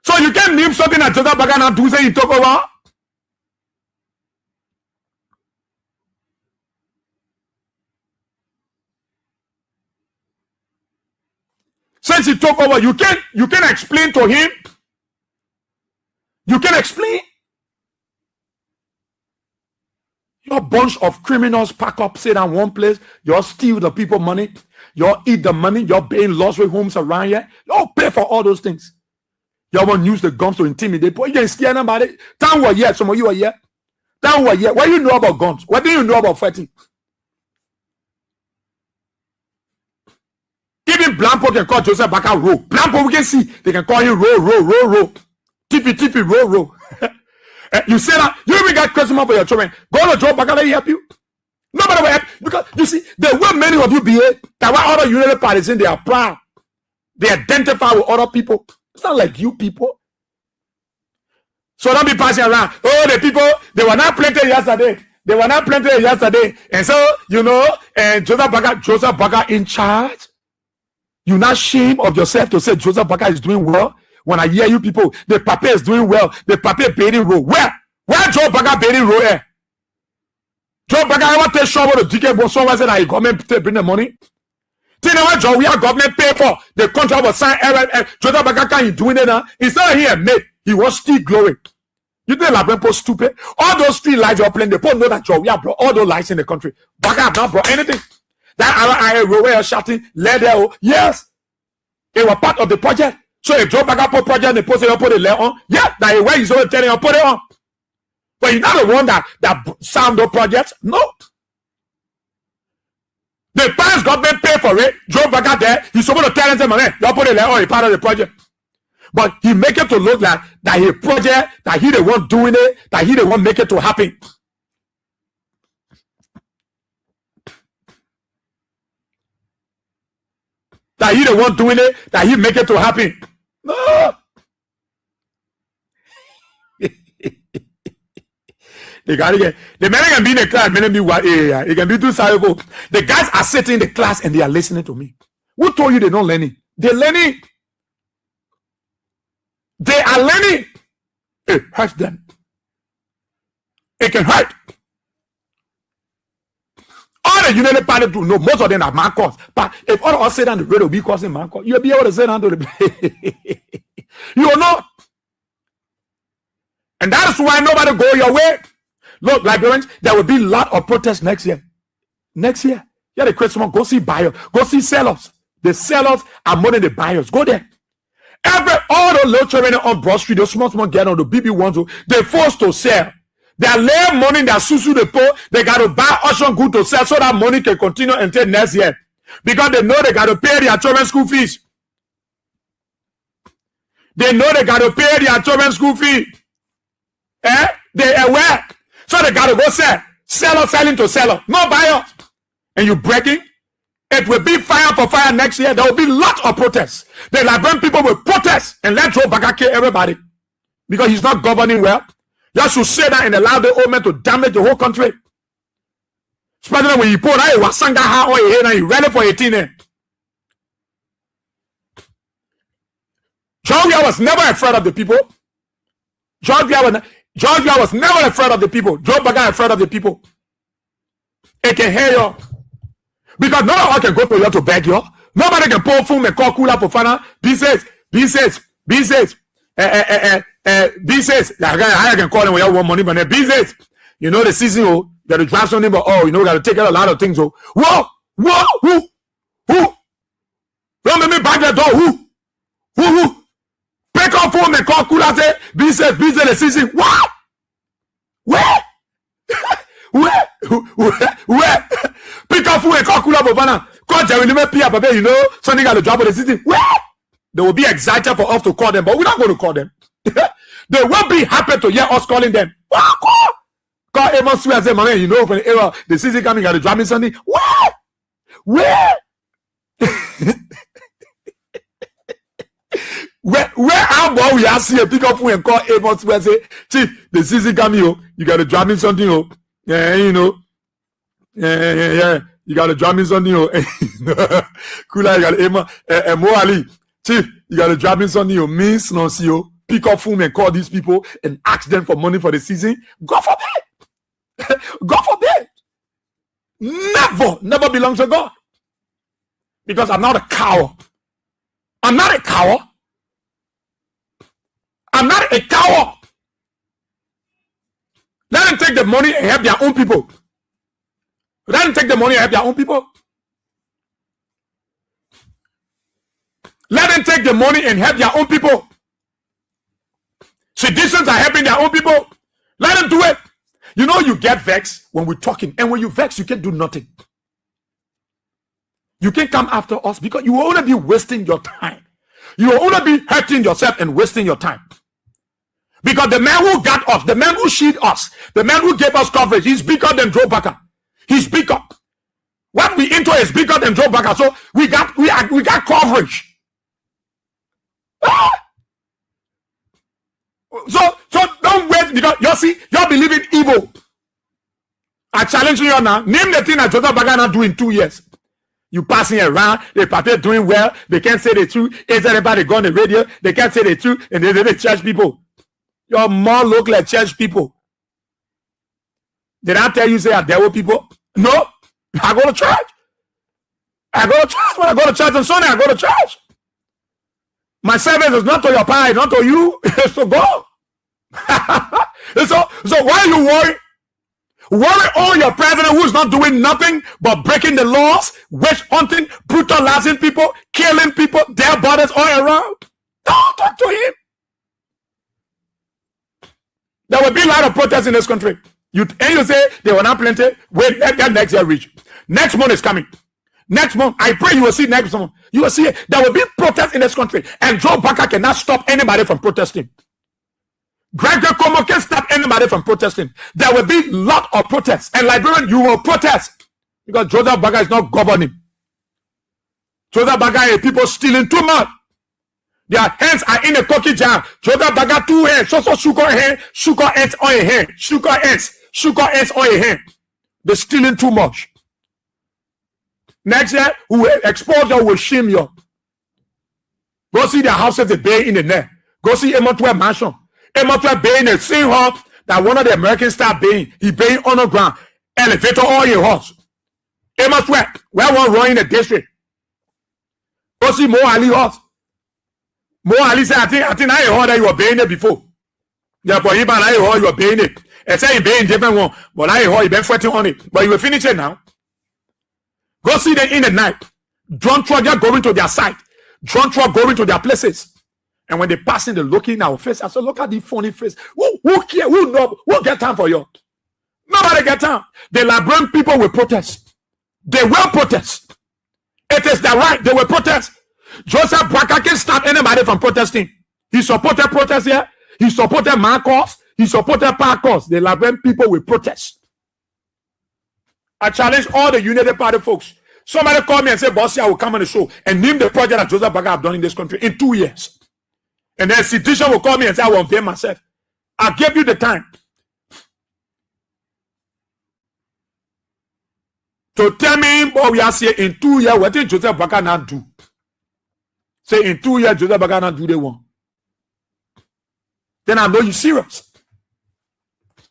So you can name something that Joe Baga now do say he took over. Since he took over, you can explain to him. You can explain. A bunch of criminals pack up, sit down one place. Y'all steal the people money. Y'all eat the money. Y'all paying luxury homes around here. Y'all pay for all those things. Y'all want to use the guns to intimidate. But you ain't scared about it. Tell what yet? Some of you are yet. Tell what yet? What do you know about guns? What do you know about fighting? Even Blanco can call Joseph Baka row. Blanco, we can see they can call him row. Tippy, row. You say that you even got Christmas for your children. Go to Joe Baka, let me help you. Nobody will help because you see the way many of you behave. That why other United parties in they are proud. They identify with other people. It's not like you people. So don't be passing around. Oh, the people they were not planted yesterday. And so and Joseph Baka in charge. You're not ashamed of yourself to say Joseph Baka is doing well. When I hear you people, the papa is doing well. The papa Baden Road. Where Joe Baka Baden Road? Joe Baka ever take trouble to DK Bosson was that government bring the money? Tell you what, Joe, we have government pay for the contract was signed. Joe Baka can't doing it now. It's not here, mate. He was still glowing. You think Labempo stupid? All those street lights you're playing, the people know that Joe, we have brought all those lights in the country. Baka have not brought anything. That our road where shouting, let there. Yes, it was part of the project. So if Joe Baka put project, they put it on. Yeah, that way he's always telling you put it on. But you're not the one that sound those projects. No. The past government pay for it. Joe Baka there, he's supposed to tell them, man, you put it on, it's part of the project. But he make it to look like that he project, that he the one doing it, that he the one make it to happen. That he the one doing it, that he make it to happen. No. They gotta get the men can be in the class, men be what area. It can be too sorry. The guys are sitting in the class and they are listening to me. Who told you they don't learning? They're learning. They are learning. It hurts them. It can hurt. All the United Party to know, most of them are Marcos. But if all of us sit down the radio, we causing Marcos, you'll be able to sit down to the you are not. And that is why nobody go your way. Look, Liberians, there will be a lot of protests next year. Next year. Yeah, the Christmas, go see buyers, go see sellers. The sellers are more than the buyers. Go there. All the little children on Broad Street, those small get on the BB ones, they're forced to sell. They are laying money in their susu depot. They got to buy auction good to sell so that money can continue until next year. Because they know they got to pay their children school fees. They know they got to pay their children school fee. They aware. So they got to go sell. Seller selling to seller. No buyer. And you breaking. It will be fire for fire next year. There will be lots of protests. The Liberian people will protest and let Joe Baka kill everybody. Because he's not governing well. You should say that and allow the old man to damage the whole country. Especially when you put out a wasanga ha or a and you ready for 18. Georgia was never afraid of the people. Georgia was never afraid of the people. Joe Baka afraid of the people. It can hear you. Because no one can go to you to beg you. Nobody can pull food and call cooler for fun. B says. B says, I can call them when you want money, but B says, you know the season, you got to drive something, but we got to take out a lot of things. Who? Don't let me back the door. Who? Pick up phone and call cooler. Say, B says the season. What? Where? Where? Pick up phone and call cooler for fun. Call Jerry, you know, something got to drop on the season. Where? They will be excited for us to call them, but we're not going to call them. They will be happy to hear us calling them. Call Amos Swear and say, man, you know, for the era, the season coming, got to drop me something. Where? Where our boy we are see a pick up phone and call Amos Swear and say, Chief, the season coming, you got to drop me something, yeah, you know. Yeah. You got to drop me something. Kula, you got to Mo Ali. Chief, you got to drop me something. Means no see. Pick up phone and call these people and ask them for money for the season. God forbid. God forbid. Never belongs to God. Because I'm not a coward. I'm not a coward. I'm not a coward. Let them take the money and help their own people. Let them take the money and help their own people. Let them take the money and help their own people. Citizens are helping their own people. Let them do it. You know, you get vexed when we're talking. And when you vex, you can't do nothing. You can't come after us because you will only be wasting your time. You will only be hurting yourself and wasting your time. Because the man who got us, the man who shielded us, the man who gave us coverage, he's bigger than Joe Baker. He's bigger. What we into is bigger than Joe Baker. So we got coverage. Ah! So don't wait because you see, you believe in evil. I challenge you now. Name the thing that Joseph Baga not do in 2 years. You passing around, the party doing well, they can't say the truth. Is everybody go on the radio? They can't say the truth, and they church people. You're more look like church people. Did I tell you say are devil people? No. I go to church. I go to church. When I go to church on Sunday, I go to church. My service is not to your pie, not to you. It's to God. so why are you worried? Worry all your president who's not doing nothing but breaking the laws, witch hunting, brutalizing people, killing people, dead bodies all around. Don't talk to him. There will be a lot of protests in this country. You say they were not plenty. Wait, let that next year reach. Next month is coming. Next month, I pray you will see next month. You will see it. There will be protests in this country. And Joe Baker cannot stop anybody from protesting. Gregory Como can't stop anybody from protesting. There will be a lot of protests. And Liberian, you will protest. Because Joseph Baga is not governing. Joseph Baga is people stealing too much. Their hands are in a cookie jar. Joseph Baga 2 hands. So sugar hand, sugar ends on your hand. Sugar ends on your hand. They're stealing too much. Next year, who will expose you, will shame you. Go see their houses they bury in the net. Go see Emotwell Mansion. Emotwell burying the same house that one of the Americans start burying. He buried on the ground. Elevator all your house. Emotwell, where one run in the district. Go see Mo Ali house. Mo Ali said, I think I heard that you were burying it before. Yeah, but even I heard you were burying it. I said you burying different one, but I heard you been fighting on it. But you will finish it now. Go see them in the night. Drone truck just going to their site. Drone truck going to their places. And when they pass in, they look in our face. I said, look at the funny face. Who care? Who know? Who get time for you? Nobody get time. The Liberian people will protest. They will protest. It is their right. They will protest. Joseph Baker can't stop anybody from protesting. He supported protest here. He supported my cause. He supported Park cause. The Liberian people will protest. I challenge all the United Party folks. Somebody call me and say, Bossy, I will come on the show and name the project that Joseph Baga have done in this country in 2 years. And then Citizen will call me and say, I will unveil myself. I gave you the time to tell me what we are saying in 2 years. What did Joseph Baga not do? Say in 2 years, Joseph Baga not do the one. Then I know you serious.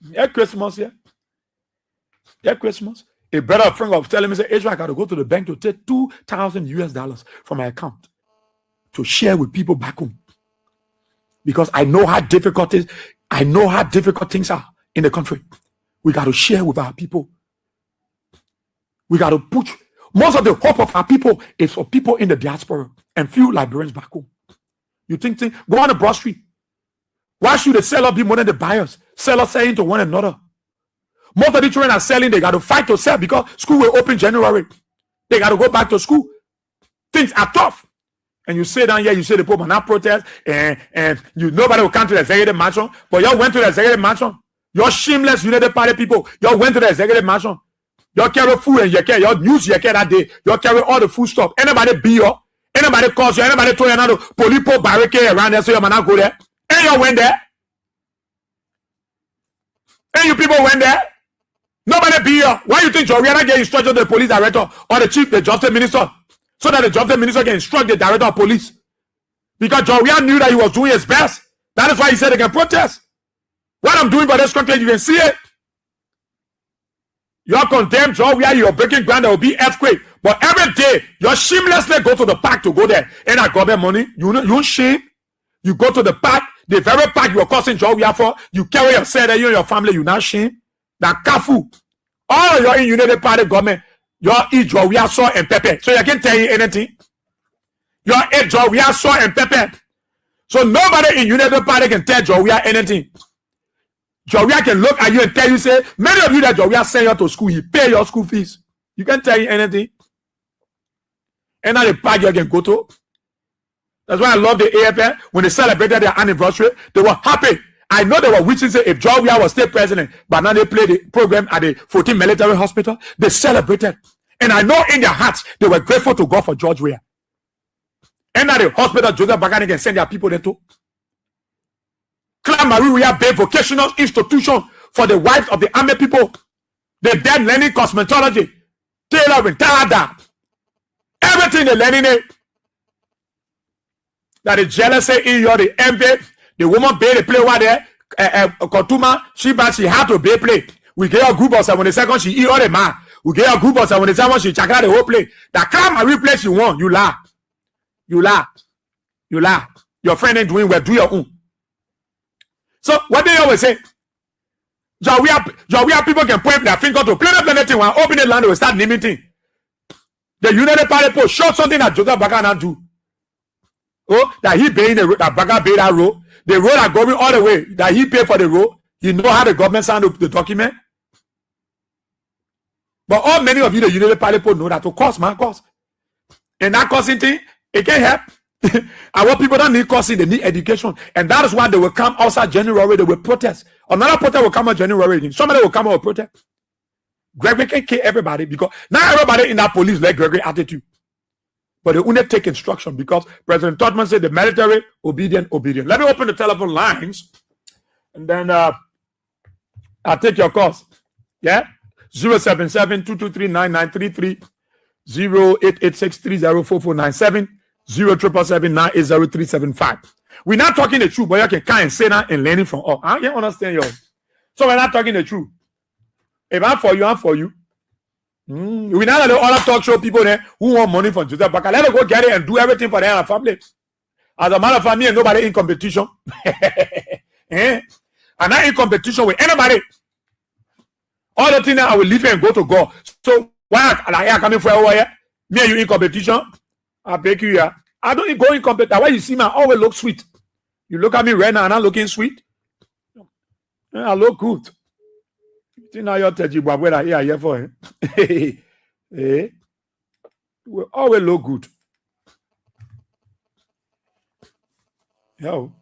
Yeah, Christmas, yeah. Yeah, Christmas. A brother friend was telling me, say, Israel, I got to go to the bank to take $2,000 from my account to share with people back home. Because I know how difficult it is. I know how difficult things are in the country. We got to share with our people. We got to put most of the hope of our people is for people in the diaspora and few Liberians back home. You think go on the Broad Street. Why should the seller be more than the buyers? Sellers selling to one another. Most of the children are selling. They got to fight to sell because school will open January. They got to go back to school. Things are tough. And you sit down here, you say the people not protest, and you nobody will come to the executive mansion. But y'all went to the executive mansion. You're shameless United Party people. Y'all went to the executive mansion. Y'all carry food and y'all news that day. Y'all carry all the food stuff. Anybody be you? Anybody calls you? Anybody told you another police barricade around there so you might not go there? And y'all went there. And you people went there. Nobody be here. Why you think Joriana get instruction to the police director or the chief, the justice minister, so that the justice minister can instruct the director of police? Because Joriana knew that he was doing his best. That is why he said they can protest. What I'm doing for this country, you can see it. You're condemned, Joriana, you're breaking ground, there will be earthquake. But every day, you shamelessly go to the park to go there. And I got that money. You shame. You go to the park, the very park you are causing Joriana for, you carry yourself there, you and your family, you not shame. That careful. All of your in United Party government, you eat Joriana salt and pepper. So I can't tell you anything. You eat Joriana salt and pepper. So nobody in United Party can tell Joriana anything. Joriana can look at you and tell you, say, many of you that Joriana send you to school, he pay your school fees. You can't tell you anything. And now the park you can go to. That's why I love the AFL. When they celebrated their anniversary, they were happy. I know they were wishing, say, if Joriana was still president, but now they play the program at the 14th Military Hospital, they celebrated. And I know in their hearts, they were grateful to God for George Weah. And at the hospital, Joseph Bagani can send their people there too. Clan Marie Weah Bay Vocational Institution for the wives of the army people. They then learning cosmetology, tailoring, tada. Everything they're learning it. That is jealousy in your the envy. The woman pay the play what there. Kotuma, she had to pay play. We get a group of seven. When the second she eat all the man. We get a group of seven. When the second she check out the whole play. That Clan Marie place you want, you laugh. You laugh. You laugh. Your friend ain't doing well, do your own. So what they always say, Joriana people can point their finger to planet when open the land, they will start naming things. The United Party post show something that Joseph Bagana do. Oh, that he paying the road, that Baga paid that road. The road are going all the way. That he paid for the road. You know how the government signed the document. But all many of you, the United Party people know that to cost, man, cost. And that costing thing, it can't help. Our people don't need costing, they need education. And that is why they will come outside January, they will protest. Another protest will come out January. Somebody will come out and protest. Gregory can kill everybody because now everybody in that police like Gregory attitude. But they only take instruction because President Todman said the military, obedient. Let me open the telephone lines and then I'll take your calls. Yeah? 077-223-9933, 0886-304497, 0777-980-375. We're not talking the truth, but you can come and say that and learning from all. I can't understand you. So we're not talking the truth. If I'm for you, I'm for you. We now let the other talk show people there who want money from Joseph Baka. Let them go get it and do everything for their family. As a matter of fact, me and nobody in competition. I'm not in competition with anybody. All the things that I will leave and go to God. So why are you coming for over here? Me and you in competition? I beg you here. I don't go in competition. Why you see me, I always look sweet. You look at me right now and I'm looking sweet. I look good. Now you're telling whether here for him. We always look good. Yo,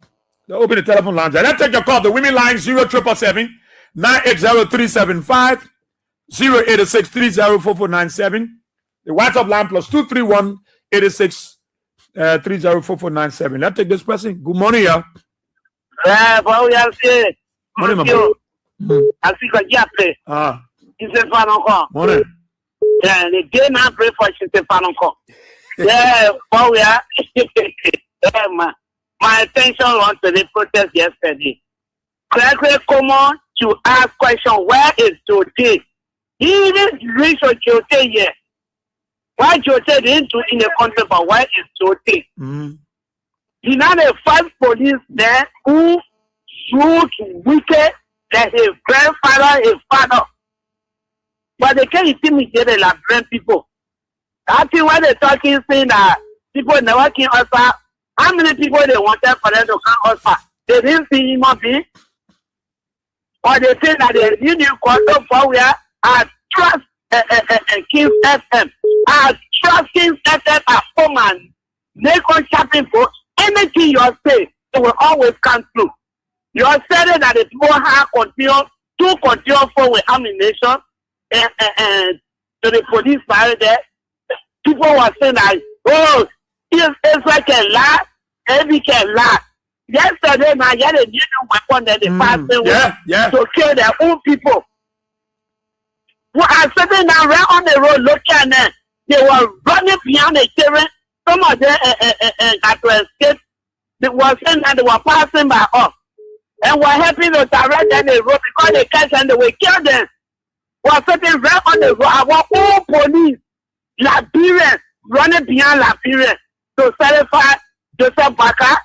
open the telephone lines. Let's take your call. The women line 0777 980-375 086-304497. The WhatsApp line plus 231 86 304497. Let's take this person. Good morning, yeah. Morning, Mama. Ainsi que Dieu appelé. Il se fait encore. Morning. Les deux n'ont pas fait, je ne sais pas encore. Yeah, oh yeah. My attention was to the protest yesterday. Correctly, comment to ask question, where is Jote? He didn't reach Jote yet. Why Jote didn't do in the country, but where is Jote? He now the 5 policemen who shoot wicked that his grandfather, his father. But they can't intimidate the Liberian people. I think when they're talking, saying that people never came us out, how many people they wanted for them to come us out? They didn't see him up here. Or they say that the union quarter for where I trust King's FM. I trust King's FM at home and Nakon shopping for anything you say, it will always come through. You are saying that the people have continue forward ammunition and to the police fire there. People were saying that, oh, it's like a lie, every can lie. Yesterday, now, you had a new weapon that they passed away to kill their own people. who are sitting down right on the road looking at them. They were running behind the children. Some of them got to escape. They were saying that they were passing by us. And were helping to direct them the road because they catch and they will kill them. Were sitting right on the road. Our own police, Liberians, running behind Liberians to certify Joseph Baka.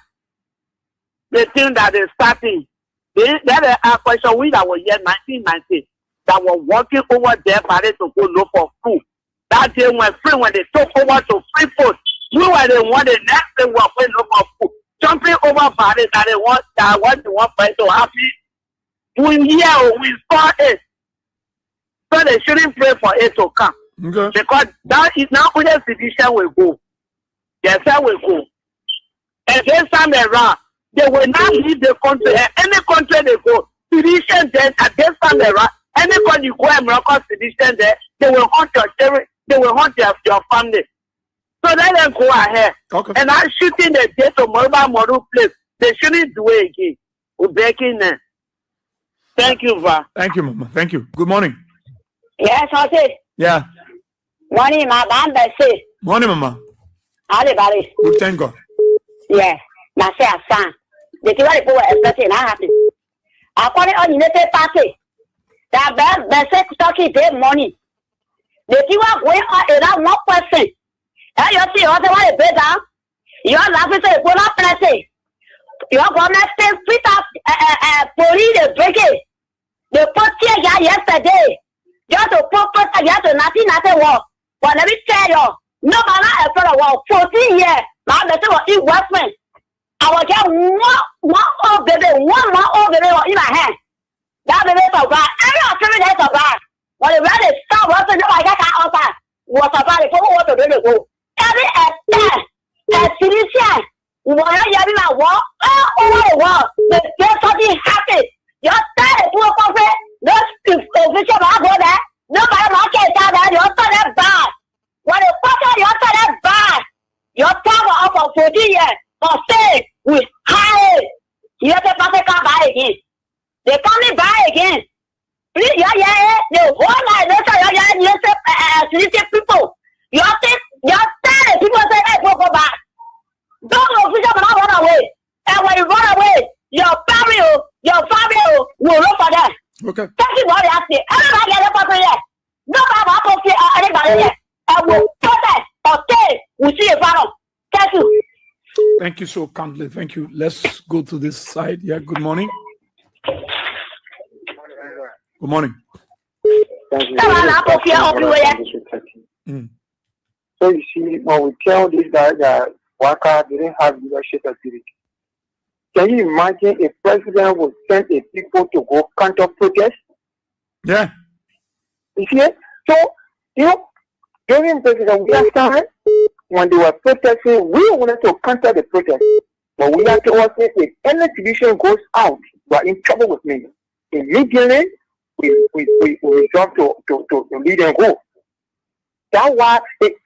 They think that they're starting. That is a question we that was here 1990 that were walking over there by to go look for food. That day when free, when they took over to free food, we were the one the next day we were going to look for food. Jumping over Paris that they want to happen. We hear, we saw it. So they shouldn't pray for it to come. Okay. Because that is now when the sedition will go. Yes, I will go. And this time around, they will not leave the country. Any country they go, sedition there, at this time around, any country you go and record sedition there, they will hunt your children, they will hunt your family. So let them go ahead. Okay. And I'm shooting the day to Model place. They shouldn't do it again. We're breaking them. Thank you, Va. Thank you, Mama. Thank you. Good morning. Yes, I say. Yeah. Morning, my band, I say. Morning, Mama. Everybody. Good, thank God. Yeah. Now say a son. The two people were expecting not happy. According to United Party, that best talking their money. The two are going on around 1%. And you see, also want to pay down. Your laughing say, pull up and I say, your government says, split up police, the brigade. They put here yesterday. Just to put just to nothing war. But let me tell you, no man after a war, 14 years. Now the thing was investment. I will get one old baby in my hand. That baby is a God. Every day is a God. When the red is stop, what's the I got outside? What's about it? What to do? Go. Every attack, Tunisia, why are you at war? Over the world, there's something happened. You're tired to a prophet. No official go there. Nobody market out there. You're that bad. When the prophet, you're that bad. Your power up for 40 years. For say, we high. You have to come buy again. They come buy again. Please, the whole night, Tunisian people. You're tired. People say, hey, go back. Don't official run away. And when you run away, your family will look for them. Okay. Thank you, Lord. Everybody get up here. Nobody will see anybody here. I will protest or stay. We see a battle. Thank you. Thank you so kindly. Thank you. Let's go to this side. Yeah, good morning. Good morning. Thank you. So you see, when we tell this guy that Waka didn't have leadership ability, can you imagine a president would send a people to go counter protest? Yeah. You see it? So, during President William's time, when they were protesting, we wanted to counter the protest. But we have to also say, if any division goes out, we are in trouble with me. Immediately, we resolve to lead and go. That's why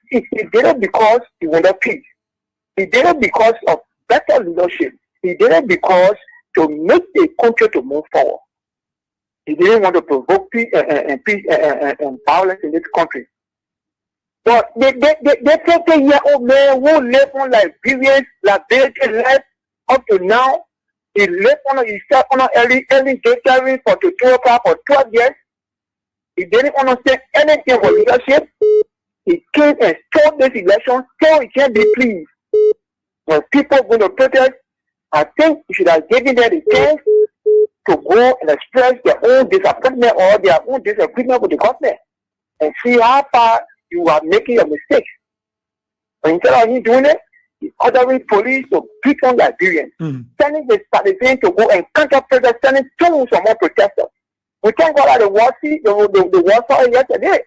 he did it because he wanted peace. He did it because of better leadership. He did it because to make the country to move forward. He didn't want to provoke peace and violence in this country. But they take a year-old man who live on Liberian life up to now. He lived he sat on an early daytime for 2 o'clock for 12 years. He didn't understand anything for leadership. He came and stole this election so he can be pleased. When people go to protest, I think you should have given them the chance to go and express their own disappointment or their own disagreement with the government and see how far you are making your mistakes. But instead of him doing it, he's ordering police to beat on Liberians, sending the citizens to go and counter protest, sending 2 or more protesters. We thank God that the war started yesterday.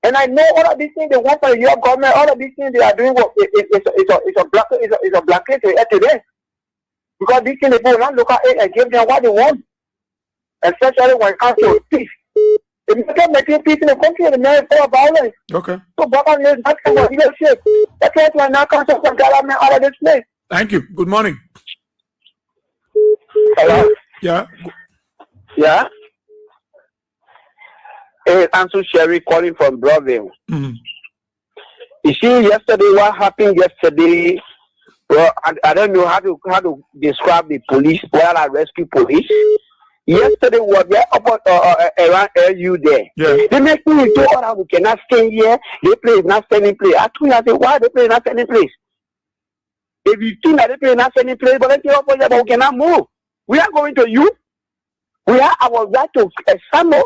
And I know all of these things they want from your government, all of these things they are doing, it's a blanket to them. Because these things they will not look at it and give them what they want. Especially when it comes to peace. If you can't maintain peace in the country, the man is full of violence. Okay. So Baba is not kind of leadership. That's why we're not conscious of government out of this place. Thank you. Good morning. Hello? Yeah. Yeah? Ansu Sherry calling from Broadville. Mm-hmm. You see, yesterday, what happened yesterday? Well, I don't know how to describe the police, where I rescue police. Yesterday was there around LU there. Yeah. They make me do all that we cannot stay here. They play is not standing place. I told you, I said, why they play not standing place? If you think that they play not standing place, but let's but we cannot move. We are going to you. We are our right to examine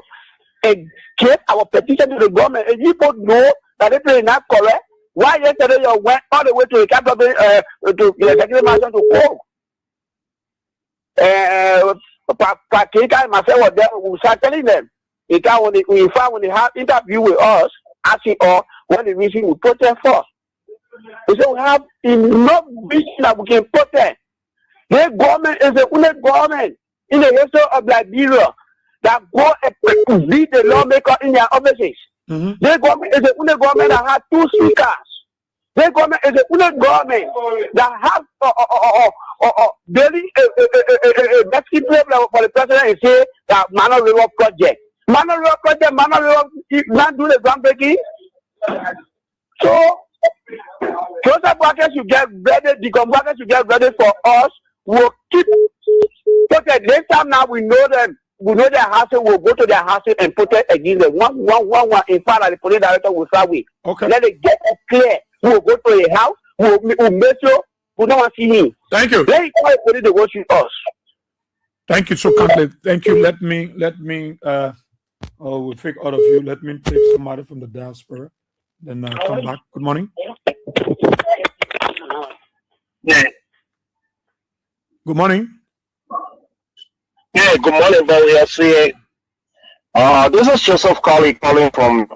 and get our petition to the government. And you both know that they play not correct. Why yesterday you went all the way to the capital to the executive mansion to call? Pakika and myself were there. We start telling them. When they have interview with us, asking us what the reason we protest for. We say we have enough reason that we can protest. The government is the only government in the history of Liberia that go and beat the lawmaker in their offices. Mm-hmm. The government is the only government that has 2 speakers. The government is the only government that has daily Mexican plan for the president and say that Mano River project. Mano River not do the groundbreaking. So, Joseph Brackett should get ready, the Brackett should get ready for us. We'll keep protect. Next time now we know them. We know their houses. We'll go to their houses and protect against them. One. In fact, the police director will start with. Okay. Let it get us clear. We'll go to a house. We'll make sure we don't want to see him. Thank you. Then he police to watch us. Thank you so kindly. Thank you. Let me we'll take all of you. Let me take somebody from the diaspora. Then come back. Good morning. Yeah. Good morning. Yeah, good morning, Barry. I see. This is Joseph calling from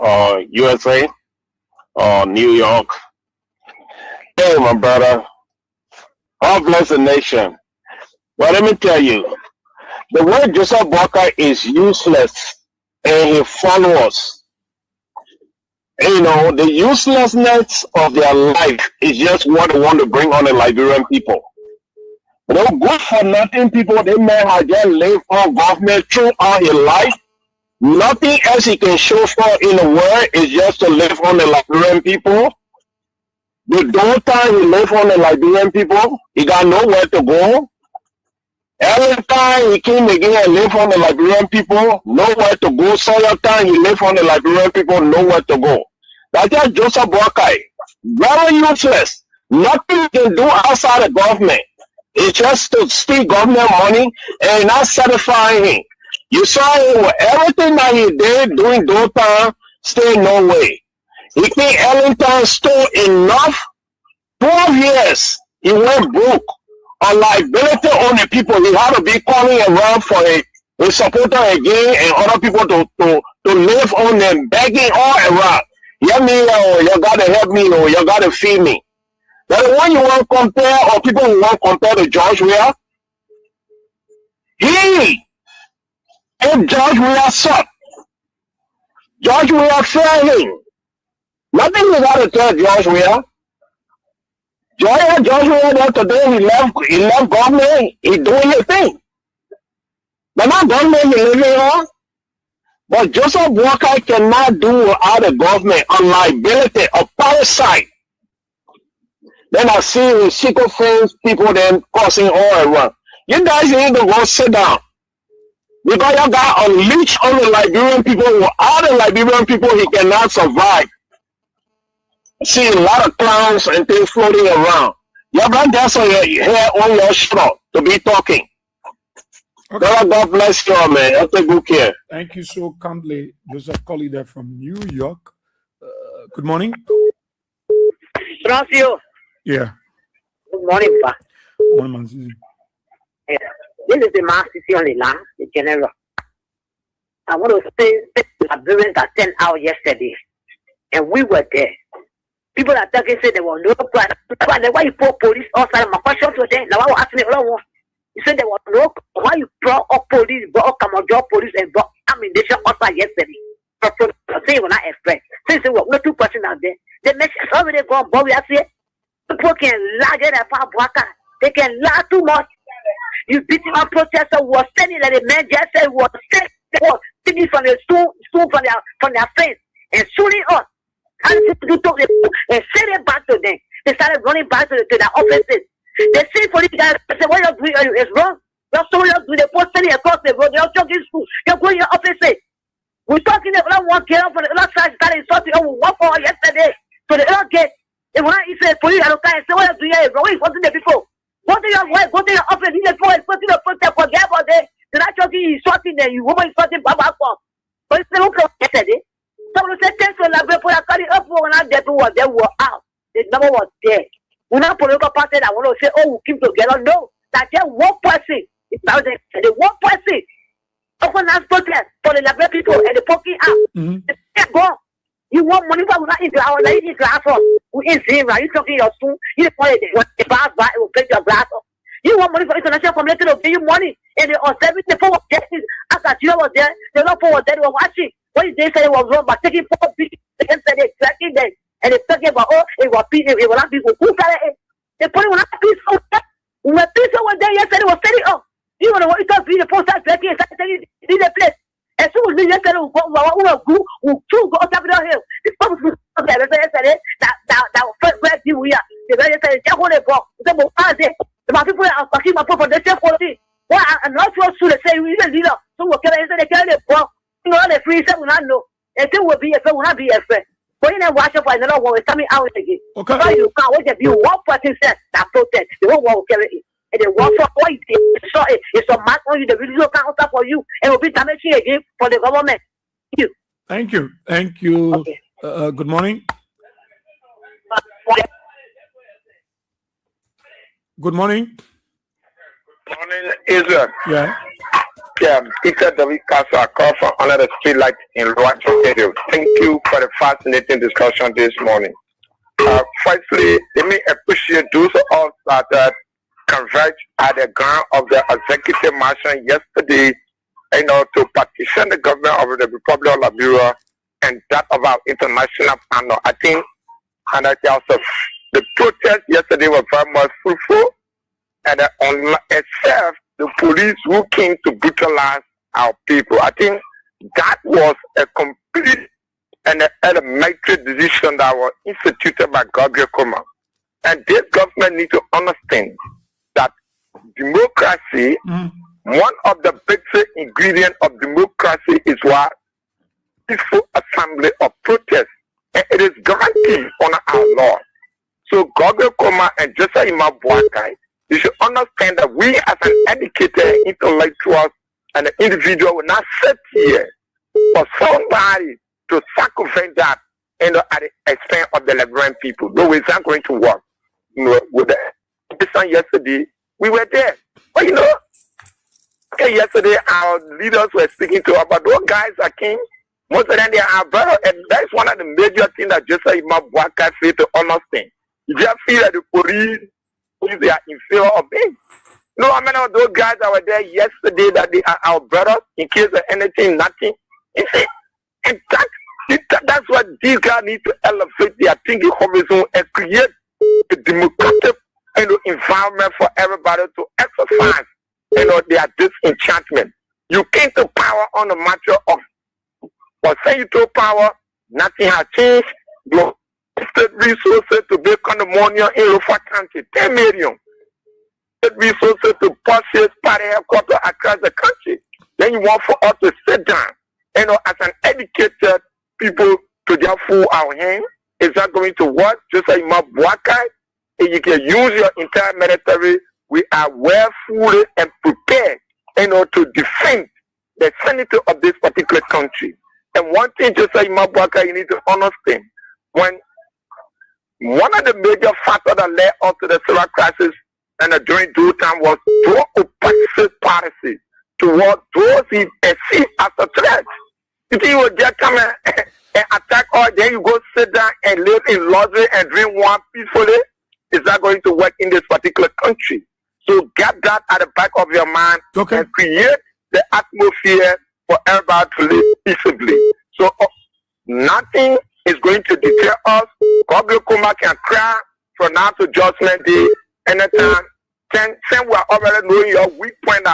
USA, New York. Hey, my brother. God bless the nation. Well, let me tell you, the word Joseph Walker is useless, and he follows. You know, the uselessness of their life is just what they want to bring on the Liberian people. You know, good for nothing people, they may have just lived on government throughout his life. Nothing else he can show for in the world is just to live on the Liberian people. The whole time he lived on the Liberian people, he got nowhere to go. Every time he came again and lived on the Liberian people, nowhere to go. So every time he lived on the Liberian people, nowhere to go. That's just Joseph Boakai. Very useless. Nothing he can do outside the government. It's just to steal government money and not satisfying him. You saw him with everything that he did during those time, still no way. He came Ellington stole enough. 12 years he went broke on liability on the people. He had to be calling around for a supporter again and other people to live on them, begging all around. Help me, you gotta help me, or you gotta feed me. Now the one you want to compare, or people who want to compare to George Weah, if George Weah sucked, George Weah failing. Nothing you got to tell George Weah. George Weah today he left government, he doing his thing. But not government he living on. But Joseph Walker cannot do without the government on liability, a parasite. Then I see his secret friends, people then causing all around. You guys need to go sit down. Because you got unleashed on the Liberian people. Without the Liberian people, he cannot survive. See a lot of clowns and things floating around. You got that on your hair on your shoulder to be talking. Okay. God bless you, man. I'll take good care. Thank you so kindly, Joseph Colley there from New York. Good morning. Francio. Yeah. Good morning, Pa. Morning, man. Yeah. This is the mass city on the land, the general. I want to say Liberians that sent out yesterday, and we were there. People are talking say there was no plan. Why you put police outside? My question to them, now I was asking you said there was no. Why you brought up police, brought up Kamajo police, and brought ammunition outside yesterday? Say you will not expect. Since there were no 2 questions out there, the message already gone. But we are saying people can lie there for they can lie too much. You beat my protester was standing like the man just said was sick. They were taking from the stool from their face and shooting us. And to talk and send it back to them. They started running back to their offices. They say for these guys, they say, what you're doing is wrong. You're so you're doing the post sending across the road. You're talking school. You're going to your offices. We're talking about one get up on the other side, started insulting over 1 hour yesterday. So the other get, and when he said, police, I don't care, say, what you're doing is wrong. What are you supposed to do before? Go to your work, go to your office, you go and put in the protest, forget about it. They're not talking, insulting them, you woman insulting Baba for. But it's not yesterday. Someone said, thanks for that, but I cut it up when I get to what they were out. The number was there. We're not political party that want to say, oh, we keep together. No, that just one person. It's not the one person. Open that protest for the Liberal people and the poking out. They're gone. You want money for not into our lady glass off. Who is zero? You talking your spoon? You want the bar back, it will break your glass off. You want money for international community to give you money and they are serving the poor justice. After you was there, the no poor there were watching. What did they say it was wrong? But taking poor people against them, exactly them. And they're talking about, oh, it was people, it was not people. Who got it? They put it on that piece of that. When the piece was there yesterday, was setting up. You want to talk to the post office and start telling you the place. As soon as we yesterday, we'll go up Capitol Hill. The public yesterday, that first breath we are. The very yesterday, just hold it for the people are talking about for the same quality. Well, I'm not sure to say we even leader. So we'll carry the ball. You know, the free set will not know. And it will be a friend, will not be a friend. But you know, watch out for another one coming out again. Okay. So you can't wait to be one person said that protest. The one will carry it. And the one for what it's a mark on you, the video counter for you, and will be damaging again for the government. Thank you. Thank you. Okay. Good morning. Good morning. Morning, Israel. Yeah. Yeah, It-Dec I call from under the street light in Lower Ontario. Thank you for the fascinating discussion this morning. Firstly, let me appreciate those of us that converged at the ground of the executive marshal yesterday, to petition the government of the Republic of Liberia and that of our international partner. I think, and also the protest yesterday was very much fruitful, and except the police who came to brutalize our people. I think that was a complete and elementary decision that was instituted by Gabriel Koma. And this government needs to understand that democracy, one of the basic ingredients of democracy is what? Peaceful assembly of protest. And it is guaranteed under our law. So Gabriel Koma and Joseph Imabwakai, you should understand that we as an educated intellectual and an individual will not sit here for somebody to circumvent that at the expense of the Liberian people. No, it's not going to work. With the son yesterday, we were there. But yesterday our leaders were speaking to about those guys that came. Most of them they are brother, and that's one of the major things that Joseph Imabwakai failed to understand. You just feel that the police they are in favor of them. No, I mean those guys that were there yesterday that they are our brothers in case of anything, nothing. You see, and that's what these guys need to elevate their thinking horizon and create a democratic environment for everybody to exercise their disenchantment. You came to power on the matter of but say you to power, nothing has changed. Your state resources to build condominium in Lofa County, 10 million. State resources to purchase party headquarters across the country. Then you want for us to sit down, as an educated people to just fool our hand. Is that going to work? Just like Imabwakai, and you can use your entire military. We are well fully and prepared, to defend the sanity of this particular country. And one thing, just like Imabwakai, you need to understand, when one of the major factors that led up to the civil crisis and during due time was those oppressive policy toward those he perceived as a threat. You think you would just come and attack all, then you go sit down and live in luxury and drink wine peacefully? Is that going to work in this particular country? So get that at the back of your mind and create the atmosphere for everybody to live peaceably. So nothing is going to deter us. Gabriel Koma can cry from now to Judgment Day anytime. Then we are already knowing your weak point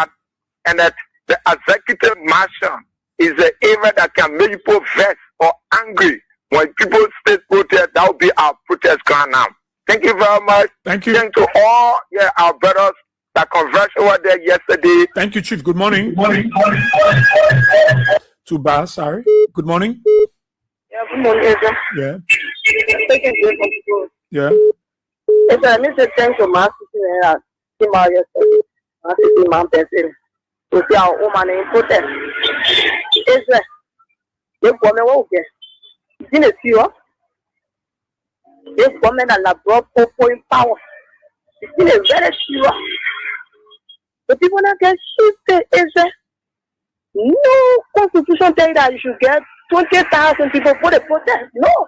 and that the executive marshal is an event that can make people vexed or angry. When people state protest, that will be our protest ground now. Thank you very much. Thank you. Thank to all our brothers that conversed over there yesterday. Thank you, Chief. Good morning. Too bad, sorry. Good morning. Yeah, good morning, Ezra. Yeah. Yeah. Ezra, I need to thank you, Master. Came out yesterday. Master, Mount Pencil. To see our woman in protest. Ezra, you come and walk there. In a few, this woman and the brought in power. It's been a very few. The people that get shifted is no constitution tell you that you should get 20,000 people for the protest. No.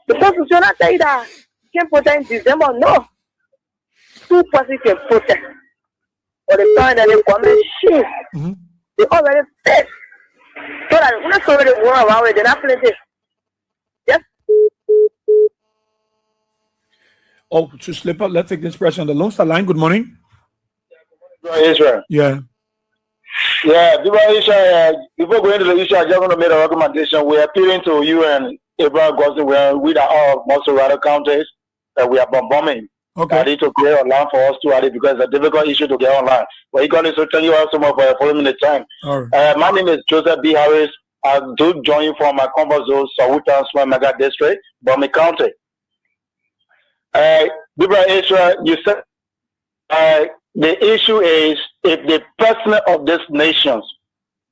The constitution tell you that you can protest in December. No. 2 persons can protest. Or the time that they come and shift, they already said. So that we're not already worried about it. They're not playing this. Yes. Oh, to slip up, let's take this person on the Lone Star line. Good morning. Israel. Yeah. Yeah, before going to the issue, I just want to make a recommendation. We're appealing to you and Abraham Gosling. We are all Monserrado counties that we are bombing. Okay. I need to create online for us too, because it's a difficult issue to get online. But you can thank you all so much for following the time. All right. My name is Joseph B. Harris. I do join you from my comfort zone, Sawutan, Swamaga District, Bombay County. Israel, you said the issue is if the president of these nations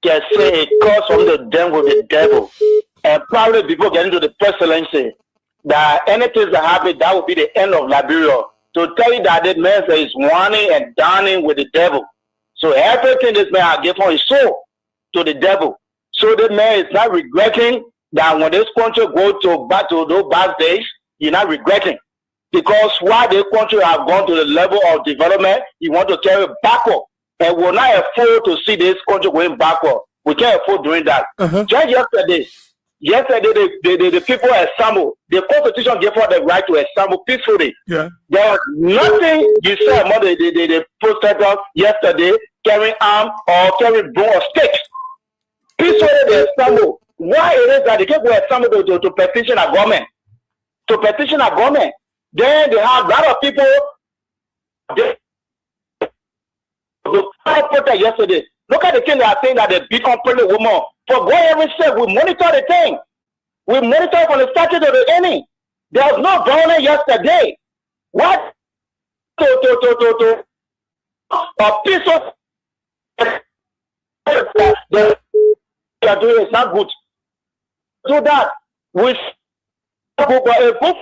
can say it comes from the den with the devil, and probably people get into the presidency, that anything that happens, that will be the end of Liberia. To tell you that this man is whining and dining with the devil. So everything this man has given his soul to the devil. So the man is not regretting that when this country go to back to those bad days, he's not regretting. Because while this country have gone to the level of development, he want to carry it backward. And we're not afford to see this country going backward. We can't afford doing that. Just yesterday, the people assembled. The Constitution gave us the right to assemble peacefully. Yeah. There was nothing you said among the protesters yesterday carrying arms or carrying broom or sticks. Peacefully they assembled. Why it is that the people assembled to petition a government? To petition a government. Then they have a lot of people. They protest yesterday. Look at the thing they are saying that they beat on pregnant women. For God every step, we monitor the thing. We monitor from the statute to the ending. There was no violence yesterday. What? To a piece of they are doing is not good. So that with a book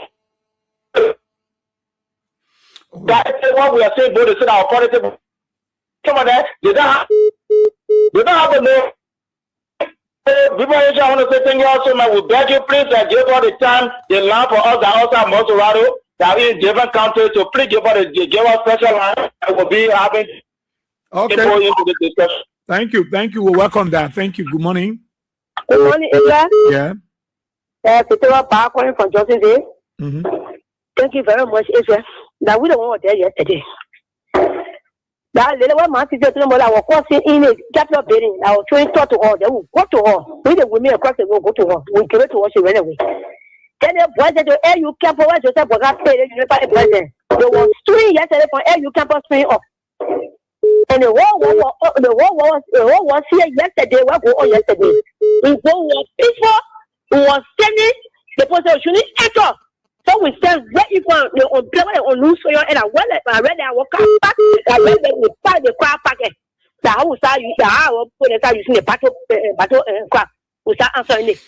that is what we are saying, both the our politics. Some of that they don't have the name. People I want to say thank you also, man. We beg you, please, that give all the time, the land for us that also have Monserrado, that we in different countries, so please give us special land. I will be having people into the discussion. Thank you. We'll work on that. Thank you. Good morning. Good morning, Ezra. Yeah. Peter Park calling from Johnson Day. Thank you very much, Ezra. Now we don't want there yesterday. That little one man is just I was crossing in a capital building. I was trying to talk to her. They will go to her. We the women across the road go to her. We give it to her. She ran away. Then the boys said, "Hey, you can't provide yourself for that pay." You never present. There was 3 yesterday for you campus spring up. And the war was here yesterday. What go on yesterday? The war was peaceful. We was sending the position enter. So we said, where you want the unemployment on lose for you, and I read that I will come back. I read that we find the crowd packet. The house I use the hour put it out using the battle crap. We start answering it.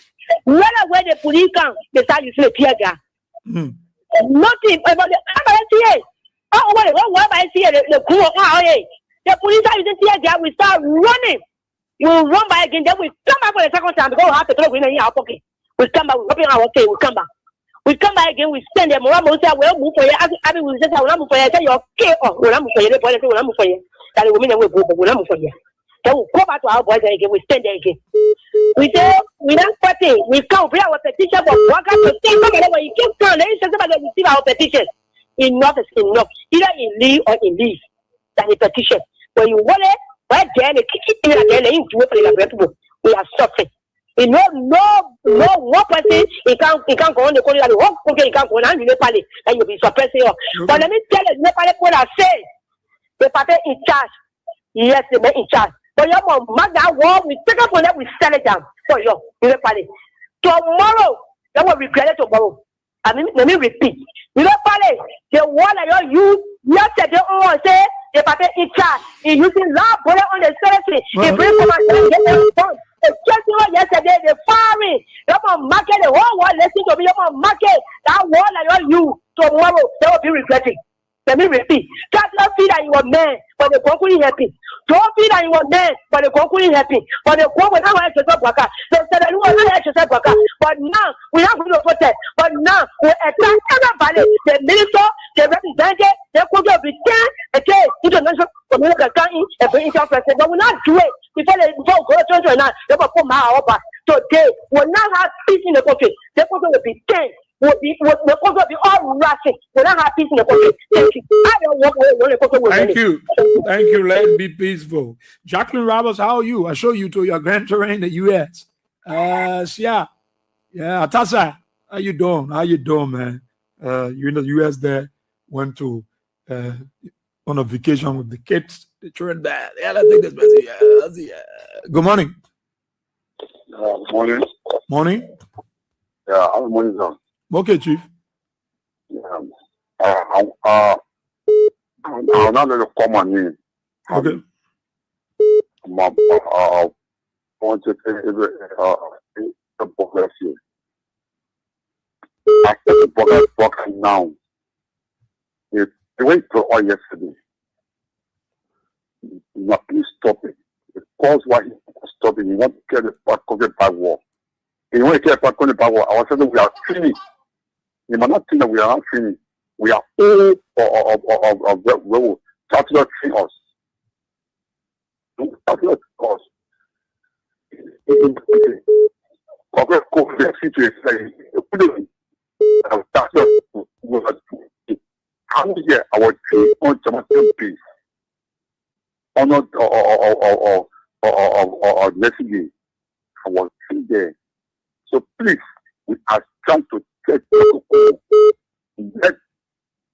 Where the police come, they start using the tear gas. Nothing about the MITA. Oh, what I see the crew of the police are using tear gas. We start running. You run by again, then we come back for the second time. Go have to throw in our pocket. We come back, we open our okay, we come back. We come back again, we spend them. We'll move for you. I mean, we just have move for you. Say your okay, or we'll move for you. We'll move for you. That will mean we'll move for you. Then we'll go back to our boys again. We spend there again. We say, we're not partying. We can't bring our petition for workers to take somebody when you keep going. There is somebody that receive our petition. Enough is enough. Either in leave or in leave. That's a petition. When you want it, right there, they kick it in again, they do it for the people. We are suffering. You know, no one person he can't go on the corner. The whole country he can't go on. You Nepali and you'll be suppressing her. But let me tell you, Nepali people are saying the party in charge. Yes, they are in charge. But your mom, that war, we take up on that, we sell it down for you, Nepali. Tomorrow, that will be created tomorrow. I mean, let me repeat. Nepali, the war that you use yesterday, say the party in charge. He's using law, put it on the service. He brings them and get them done. Yesterday, the firing. You're going to market the whole world. Listen to me. You're going to market that wall that you tomorrow. They will be regretting. Let me repeat. Just not feel that you were man, but the concrete happy. Don't feel that you were man, but the concrete happy. But the concrete not exercise worker. They said that you were not exercise worker. But now we are going to protest. But now we attack everybody. The minister, the representative, they could be 10 again. International community can and bring into president. But we not do it before they go to now. They will put my over. Today we will not have peace in the country. The country will be 10. We'll be all rushing. We're not have peace in the country. Thank you. I don't want Thank you. Thank you. Let it be peaceful. Jacqueline Roberts, how are you? I show you to your grandchildren in the U.S. Yeah, Atasa, how you doing? How you doing, man? You in the U.S. there, went to on a vacation with the kids, the children there. Yeah, let's take this message. Good morning. Morning. Morning. Yeah, I'm morning, sir. Okay, Chief. I'll not let you come on in. Okay. I want to say the progress here. I said the progress working now. It went to all yesterday. Now, please stop it. Because why he stop it, you want to get the COVID by war. You want to get the COVID by war. I was saying we are finished. You might not think that we are not finished. We are all of the road. Start to treat us. Start to us. Okay, COVID situation. How do you get our tree on tomato peace? Or not, or messaging. Our tree there. So please, we are trying to get that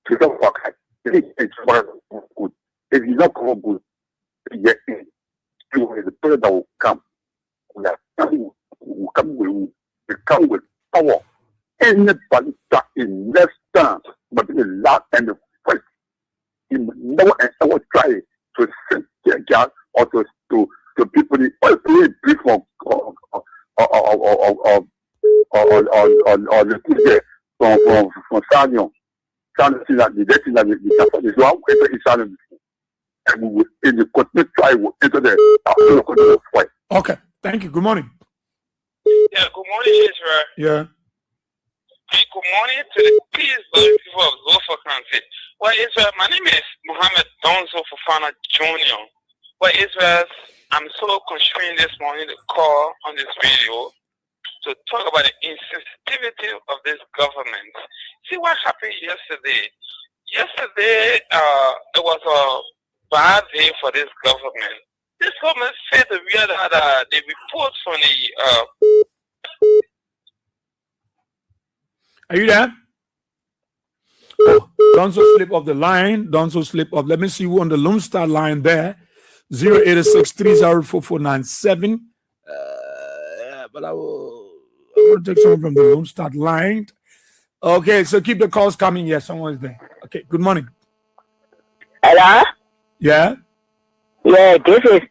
to the work. It's good. If you not come good, yet the person that will come. We are coming. We come with power. Anybody that is less than, but the last and the first, he never and ever try to send their gas or to people or to people or the people from Sanyo. Sanyo is that the death is that the one who is Sanyo. And we will in the continue try to enter the fight. Okay, thank you. Good morning. Yeah, good morning, Israel. Yeah. Good morning to the peace-loving people of Zofa County. Well, Israel, my name is Mohammed Donzo Fofana Jr. Well, Israel, I'm so constrained this morning to call on this radio to talk about the insensitivity of this government. See what happened yesterday. Yesterday, it was a bad day for this government. This government said that the reports from the Are you there? Oh, Donzo slip off the line. Donzo slip off. Let me see who on the Lone Star line there. 086304497. But I will take someone from the Lone Star line. Okay, so keep the calls coming. Yes, someone is there. Okay, good morning. Hello? Yeah? Yeah, this is